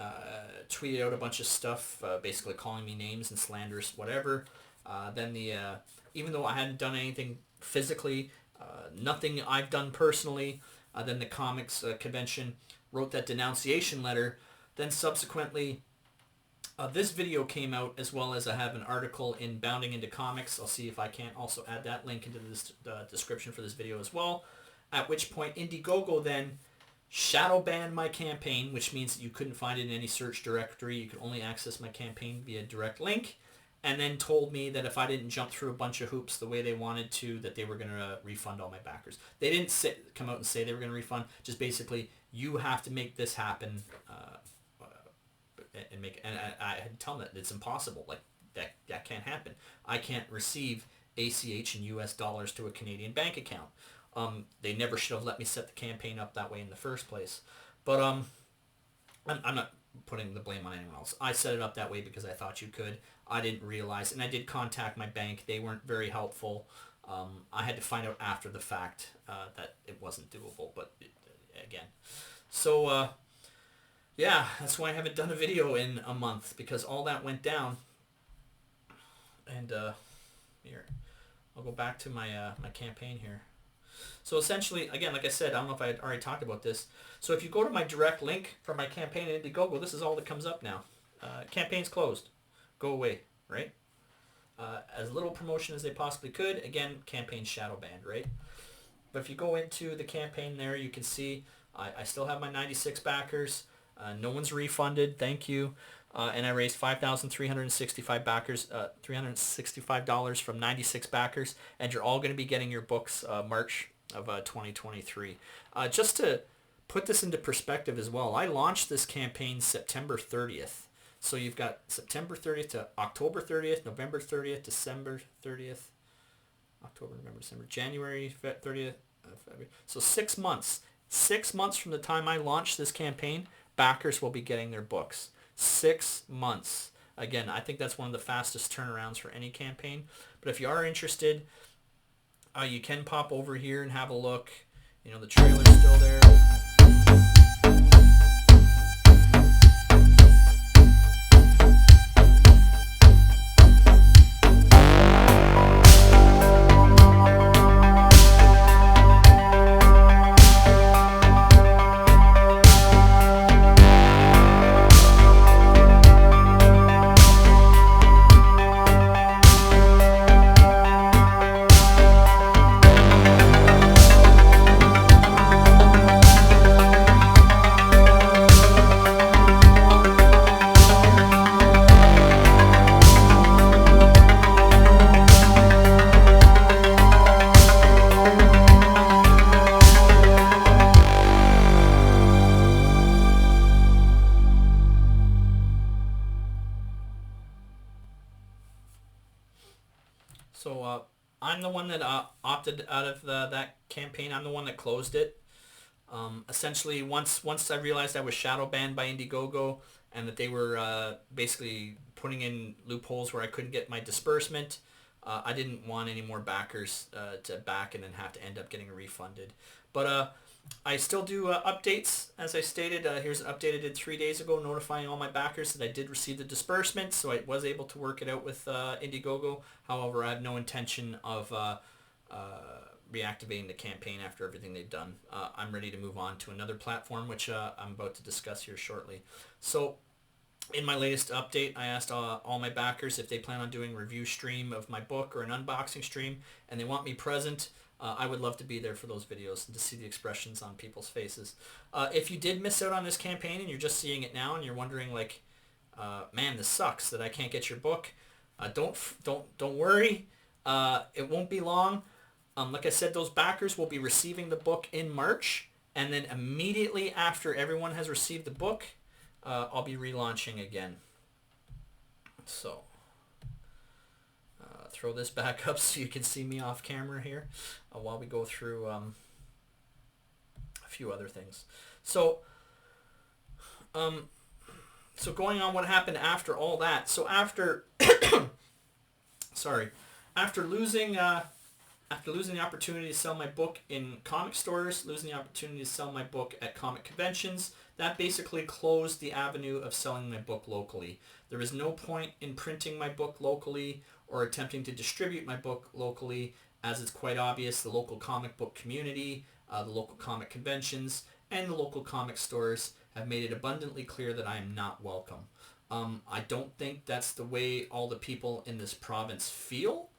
tweeted out a bunch of stuff, basically calling me names and slanderous whatever. Then even though I hadn't done anything physically, nothing I've done personally, then the comics convention wrote that denunciation letter. Then subsequently, this video came out, as well as I have an article in Bounding Into Comics. I'll see if I can't also add that link into this description for this video as well. At which point, Indiegogo then shadow banned my campaign, which means that you couldn't find it in any search directory. You could only access my campaign via direct link. And then told me that if I didn't jump through a bunch of hoops the way they wanted to, that they were going to refund all my backers. They didn't come out and say they were going to refund. Just basically, you have to make this happen. And I had to tell them that it's impossible. Like, that can't happen. I can't receive ACH and US dollars to a Canadian bank account. They never should have let me set the campaign up that way in the first place. But I'm not putting the blame on anyone else. I set it up that way because I thought you could. I didn't realize, and I did contact my bank. They weren't very helpful. I had to find out after the fact that it wasn't doable, but again. So, yeah, that's why I haven't done a video in a month, because all that went down. And here, I'll go back to my my campaign here. So essentially, again, like I said, I don't know if I had already talked about this. So if you go to my direct link for my campaign in Indiegogo, this is all that comes up now. Campaign's closed. Go away, right? As little promotion as they possibly could. Again, campaign's shadow banned, right? But if you go into the campaign there, you can see I still have my 96 backers. No one's refunded. Thank you. And I raised 5,365 backers, $365 from 96 backers, and you're all going to be getting your books March of 2023. Just to put this into perspective as well, I launched this campaign September 30th. So you've got September 30th to October 30th, November 30th, December 30th, October, November, December, January 30th, February. So 6 months. 6 months from the time I launched this campaign, backers will be getting their books. 6 months. Again, I think that's one of the fastest turnarounds for any campaign. But if you are interested, you can pop over here and have a look. You know, the trailer's still there. So I'm the one that opted out of that campaign. I'm the one that closed it. Essentially, once I realized I was shadow banned by Indiegogo and that they were basically putting in loopholes where I couldn't get my disbursement, I didn't want any more backers to back and then have to end up getting refunded. But I still do updates, as I stated. Here's an update I did 3 days ago notifying all my backers that I did receive the disbursement, so I was able to work it out with Indiegogo. However, I have no intention of reactivating the campaign after everything they've done. I'm ready to move on to another platform, which I'm about to discuss here shortly. So in my latest update, I asked all my backers if they plan on doing a review stream of my book or an unboxing stream, and they want me present. I would love to be there for those videos and to see the expressions on people's faces. If you did miss out on this campaign and you're just seeing it now and you're wondering, like, man, this sucks that I can't get your book, don't worry. It won't be long. Like I said, those backers will be receiving the book in March, and then immediately after everyone has received the book, I'll be relaunching again. So throw this back up so you can see me off camera here while we go through a few other things. So going on what happened after all that. So after after losing the opportunity to sell my book in comic stores, losing the opportunity to sell my book at comic conventions, that basically closed the avenue of selling my book locally. There is no point in printing my book locally or attempting to distribute my book locally, as it's quite obvious the local comic book community, the local comic conventions, and the local comic stores have made it abundantly clear that I am not welcome. I don't think that's the way all the people in this province feel,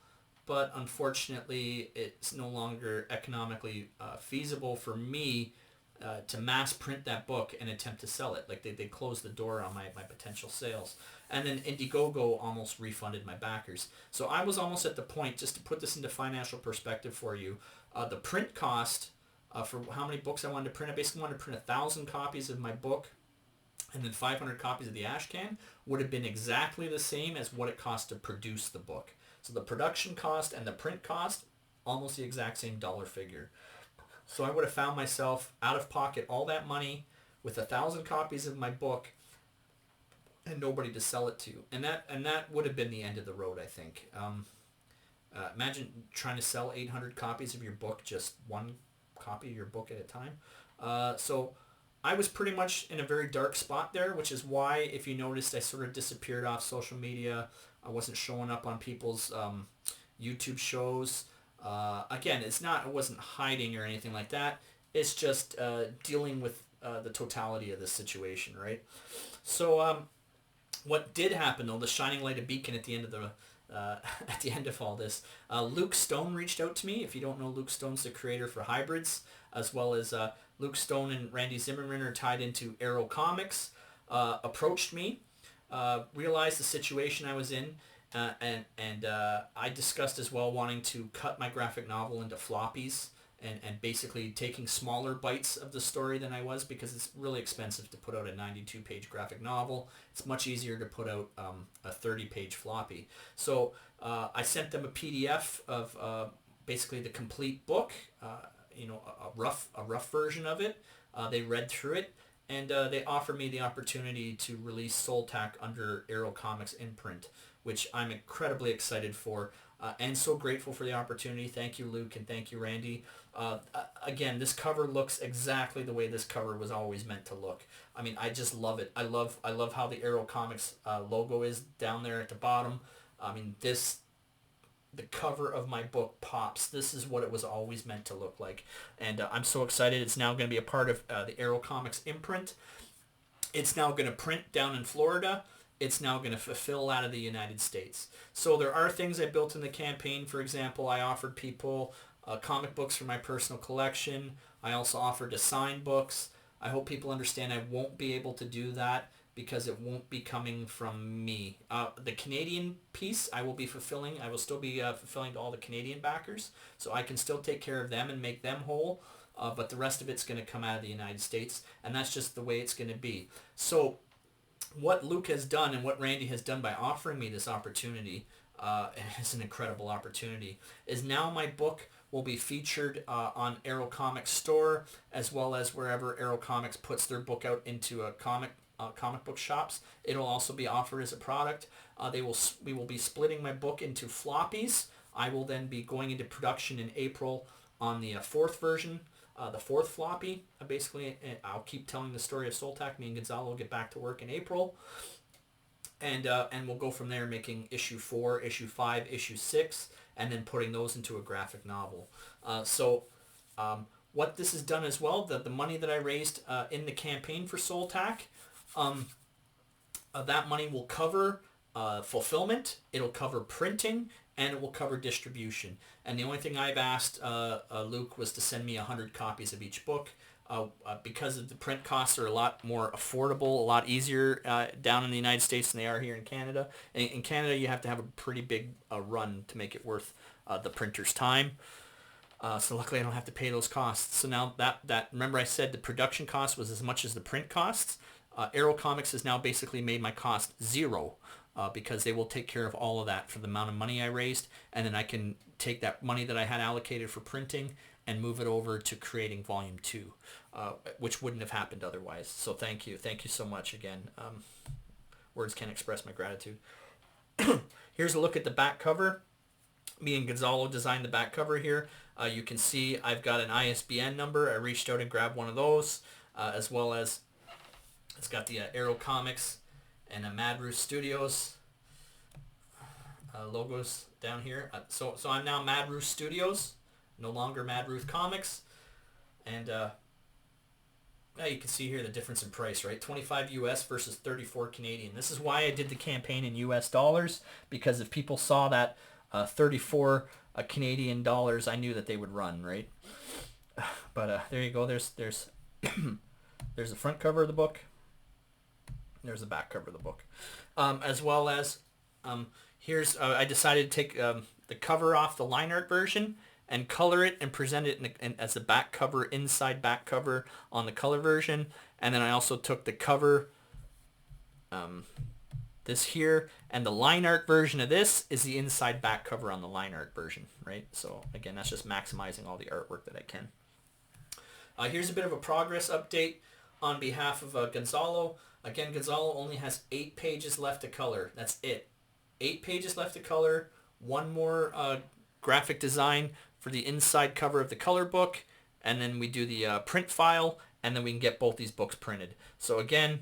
but unfortunately it's no longer economically feasible for me to mass print that book and attempt to sell it. Like they closed the door on my potential sales. And then Indiegogo almost refunded my backers. So I was almost at the point, just to put this into financial perspective for you, the print cost for how many books I wanted to print. I basically wanted to print 1,000 copies of my book and then 500 copies of the Ashcan would have been exactly the same as what it cost to produce the book. So the production cost and the print cost, almost the exact same dollar figure. So I would have found myself out of pocket all that money with 1,000 copies of my book and nobody to sell it to. And that would have been the end of the road, I think. Imagine trying to sell 800 copies of your book, just one copy of your book at a time. So I was pretty much in a very dark spot there, which is why, if you noticed, I sort of disappeared off social media. I wasn't showing up on people's YouTube shows. Again, I wasn't hiding or anything like that. It's just dealing with the totality of the situation, right? So what did happen, though, the shining light of beacon at the end of all this, Luke Stone reached out to me. If you don't know, Luke Stone's the creator for Hybrids, as well as Luke Stone and Randy Zimmerman are tied into Arrow Comics, approached me, realized the situation I was in, and I discussed as well wanting to cut my graphic novel into floppies and basically taking smaller bites of the story than I was, because it's really expensive to put out a 92-page graphic novel. It's much easier to put out a 30-page floppy. So I sent them a PDF of basically the complete book, a rough version of it. They read through it, and they offered me the opportunity to release SOLTAC under Arrow Comics imprint, which I'm incredibly excited for and so grateful for the opportunity. Thank you, Luke, and thank you, Randy. Again, this cover looks exactly the way this cover was always meant to look. I mean, I just love it. I love how the Arrow Comics logo is down there at the bottom. I mean, the cover of my book pops. This is what it was always meant to look like. And I'm so excited. It's now going to be a part of the Arrow Comics imprint. It's now going to print down in Florida. It's now going to fulfill out of the United States. So there are things I built in the campaign. For example, I offered people comic books for my personal collection. I also offered to sign books. I hope people understand I won't be able to do that because it won't be coming from me. The Canadian piece I will be fulfilling. I will still be fulfilling to all the Canadian backers, so I can still take care of them and make them whole. But the rest of it's going to come out of the United States, and that's just the way it's going to be. So what Luke has done and what Randy has done by offering me this opportunity, and it's an incredible opportunity, is now my book will be featured on Arrow Comics store, as well as wherever Arrow Comics puts their book out into a comic book shops. It'll also be offered as a product. We will be splitting my book into floppies. I will then be going into production in April on the fourth version, the fourth floppy. Basically, I'll keep telling the story of SOLTAC. Me and Gonzalo will get back to work in April. And we'll go from there, making issue 4, issue 5, issue 6, and then putting those into a graphic novel. What this has done as well, the money that I raised in the campaign for SOLTAC, that money will cover fulfillment, it'll cover printing, and it will cover distribution. And the only thing I've asked Luke was to send me 100 copies of each book. Because of the print costs are a lot more affordable, a lot easier down in the United States than they are here in Canada. In Canada, you have to have a pretty big run to make it worth the printer's time. So luckily, I don't have to pay those costs. So now that remember I said the production cost was as much as the print costs. Arrow Comics has now basically made my cost zero because they will take care of all of that for the amount of money I raised, and then I can take that money that I had allocated for printing and move it over to creating volume 2, which wouldn't have happened otherwise. So thank you so much again. Words can't express my gratitude. Here's a look at the back cover. Me and Gonzalo designed the back cover here. You can see I've got an ISBN number. I reached out and grabbed one of those, as well as it's got the Arrow Comics and Mad Ruth Studios logos down here. So I'm now Mad Ruth Studios, no longer Mad Ruth Comics. And you can see here the difference in price, right? 25 US versus 34 Canadian. This is why I did the campaign in US dollars, because if people saw that 34 Canadian dollars, I knew that they would run, right? But there you go. There's there's the front cover of the book. There's the back cover of the book, as well as here's I decided to take the cover off the line art version and color it and present it as a back cover, inside back cover on the color version. And then I also took the cover, this here, and the line art version of this is the inside back cover on the line art version, right? So again, that's just maximizing all the artwork that I can. Here's a bit of a progress update on behalf of Gonzalo. Again, Gonzalo only has 8 pages left to color. That's it. 8 pages left to color. One more graphic design for the inside cover of the color book, and then we do the print file, and then we can get both these books printed. So again,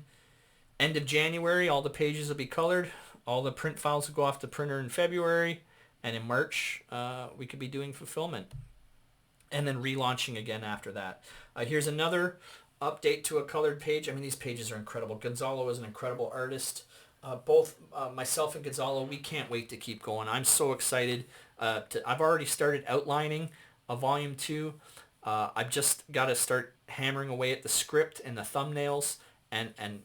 end of January, all the pages will be colored. All the print files will go off the printer in February, and in March we could be doing fulfillment, and then relaunching again after that. Here's another update to a colored page. I mean, these pages are incredible. Gonzalo is an incredible artist. Both myself and Gonzalo, we can't wait to keep going. I'm so excited. I've already started outlining a volume 2. I've just got to start hammering away at the script and the thumbnails, and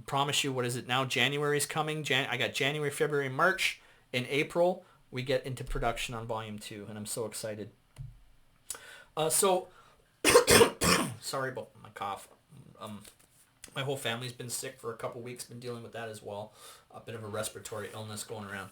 promise you, what is it now? January's coming. I got January, February, March. In April, we get into production on volume 2, and I'm so excited. Sorry about my cough. My whole family's been sick for a couple weeks, been dealing with that as well. A bit of a respiratory illness going around.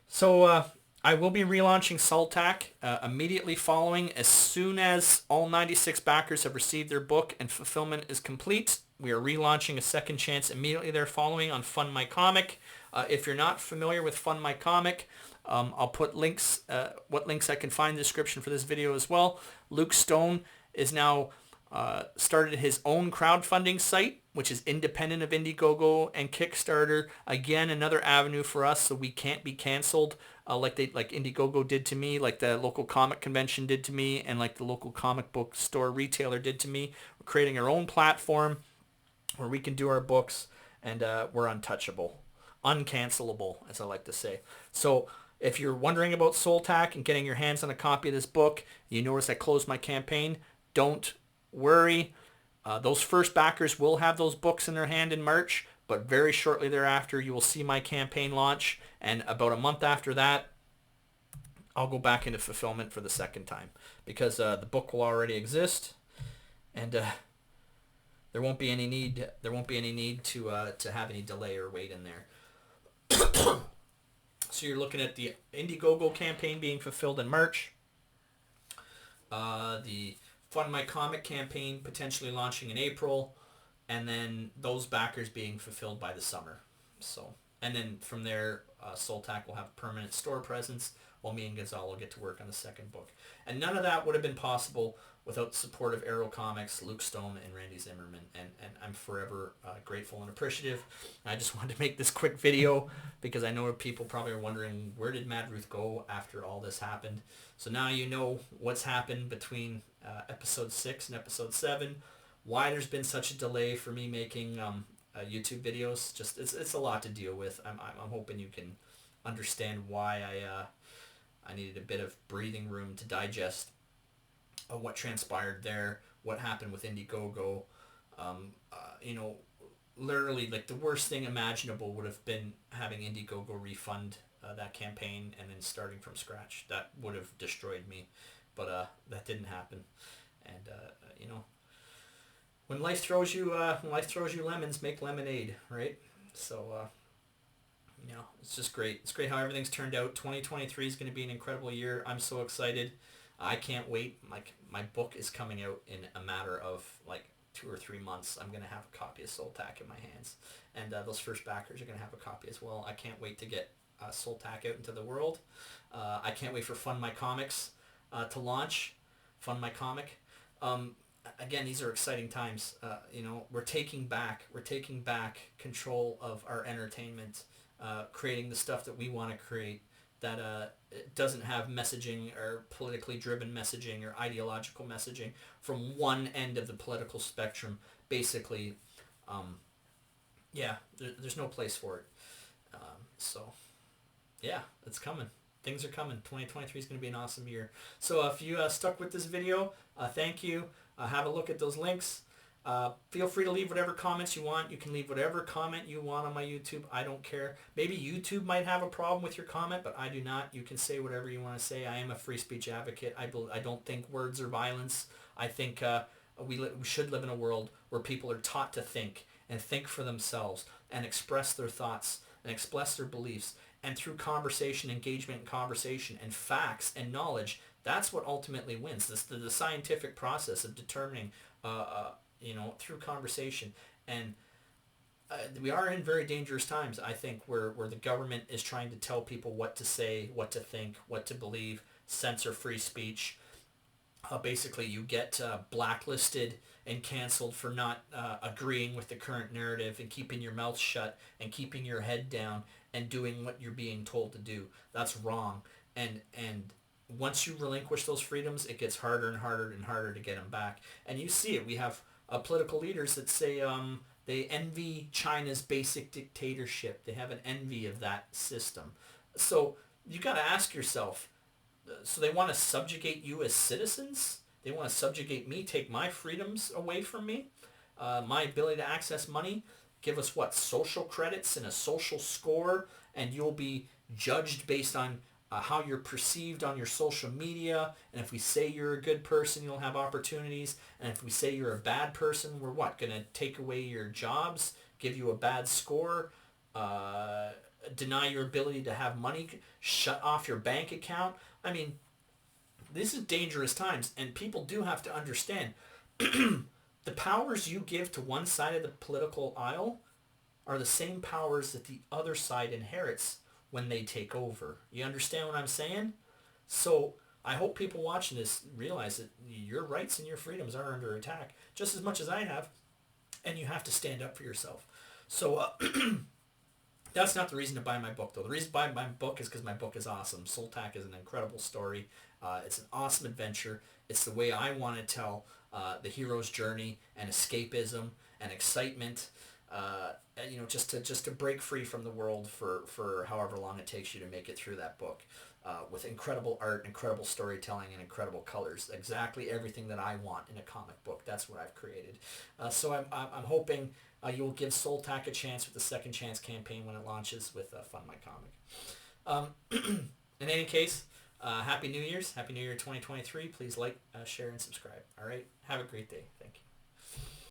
So I will be relaunching SOLTAC immediately following, as soon as all 96 backers have received their book and fulfillment is complete. We are relaunching a second chance immediately there following on Fund My Comic. If you're not familiar with Fund My Comic, I'll put links, what links I can find in the description for this video as well. Luke Stone is now started his own crowdfunding site, which is independent of Indiegogo and Kickstarter. Again, another avenue for us so we can't be canceled like Indiegogo did to me, like the local comic convention did to me, and like the local comic book store retailer did to me. We're creating our own platform where we can do our books, and we're untouchable, uncancelable, as I like to say. So if you're wondering about SOLTAC and getting your hands on a copy of this book, you notice I closed my campaign. Don't worry. Those first backers will have those books in their hand in March, but very shortly thereafter you will see my campaign launch, and about a month after that I'll go back into fulfillment for the second time, because the book will already exist, and there won't be any need to have any delay or wait in there. So you're looking at the Indiegogo campaign being fulfilled in March, the Fund My Comic campaign potentially launching in April, and then those backers being fulfilled by the summer. So, and then from there, SOLTAC will have a permanent store presence, while me and Gonzalo will get to work on the second book. And none of that would have been possible without the support of Arrow Comics, Luke Stone, and Randy Zimmerman. And I'm forever grateful and appreciative. I just wanted to make this quick video because I know people probably are wondering, where did Mad Ruth go after all this happened? So now you know what's happened between episode 6 and episode 7, why there's been such a delay for me making YouTube videos. Just it's a lot to deal with. I'm hoping you can understand why I needed a bit of breathing room to digest what transpired there, what happened with Indiegogo. Literally, like, the worst thing imaginable would have been having Indiegogo refund that campaign and then starting from scratch. That would have destroyed me, but that didn't happen. And when life throws you lemons, make lemonade, right? So it's just great. It's great how everything's turned out. 2023 is going to be an incredible year. I'm so excited. I can't wait. Like, my book is coming out in a matter of like 2 or 3 months. I'm going to have a copy of SOLTAC in my hands. And those first backers are going to have a copy as well. I can't wait to get SOLTAC out into the world. I can't wait for Fund My Comics to launch. Fund My Comic. Again, these are exciting times. We're taking back control of our entertainment, creating the stuff that we want to create, that it doesn't have messaging or politically driven messaging or ideological messaging from one end of the political spectrum. Basically, there's no place for it. It's coming. Things are coming. 2023 is going to be an awesome year. So if you stuck with this video, thank you. Have a look at those links. Feel free to leave whatever comments you want. You can leave whatever comment you want on my YouTube. I don't care. Maybe YouTube might have a problem with your comment, but I do not. You can say whatever you want to say. I am a free speech advocate. I don't think words are violence. I think we should live in a world where people are taught to think and think for themselves and express their thoughts and express their beliefs. And through conversation, engagement, and conversation, and facts and knowledge, that's what ultimately wins. The scientific process of determining, through conversation. And we are in very dangerous times, I think, where the government is trying to tell people what to say, what to think, what to believe, censor free speech. Basically, you get blacklisted and canceled for not agreeing with the current narrative and keeping your mouth shut and keeping your head down and doing what you're being told to do. That's wrong. And once you relinquish those freedoms, it gets harder and harder and harder to get them back. And you see it. We have political leaders that say they envy China's basic dictatorship. They have an envy of that system. So you got to ask yourself, so they want to subjugate you as citizens? They want to subjugate me, take my freedoms away from me, my ability to access money, give us what, social credits and a social score, and you'll be judged based on how you're perceived on your social media. And if we say you're a good person, you'll have opportunities. And if we say you're a bad person, we're what, going to take away your jobs, give you a bad score, deny your ability to have money, shut off your bank account. I mean, this is dangerous times, and people do have to understand the powers you give to one side of the political aisle are the same powers that the other side inherits when they take over. You understand what I'm saying? So I hope people watching this realize that your rights and your freedoms are under attack just as much as I have, and you have to stand up for yourself. So that's not the reason to buy my book, though. The reason to buy my book is because my book is awesome. SOLTAC is an incredible story. It's an awesome adventure. It's the way I want to tell the hero's journey and escapism and excitement. Just to break free from the world for however long it takes you to make it through that book, with incredible art, incredible storytelling, and incredible colors. Exactly everything that I want in a comic book. That's what I've created. So I'm hoping you'll give SOLTAC a chance with the Second Chance campaign when it launches with Fund My Comic. In any case, Happy New Year's. Happy New Year 2023. Please like, share, and subscribe. All right? Have a great day. Thank you.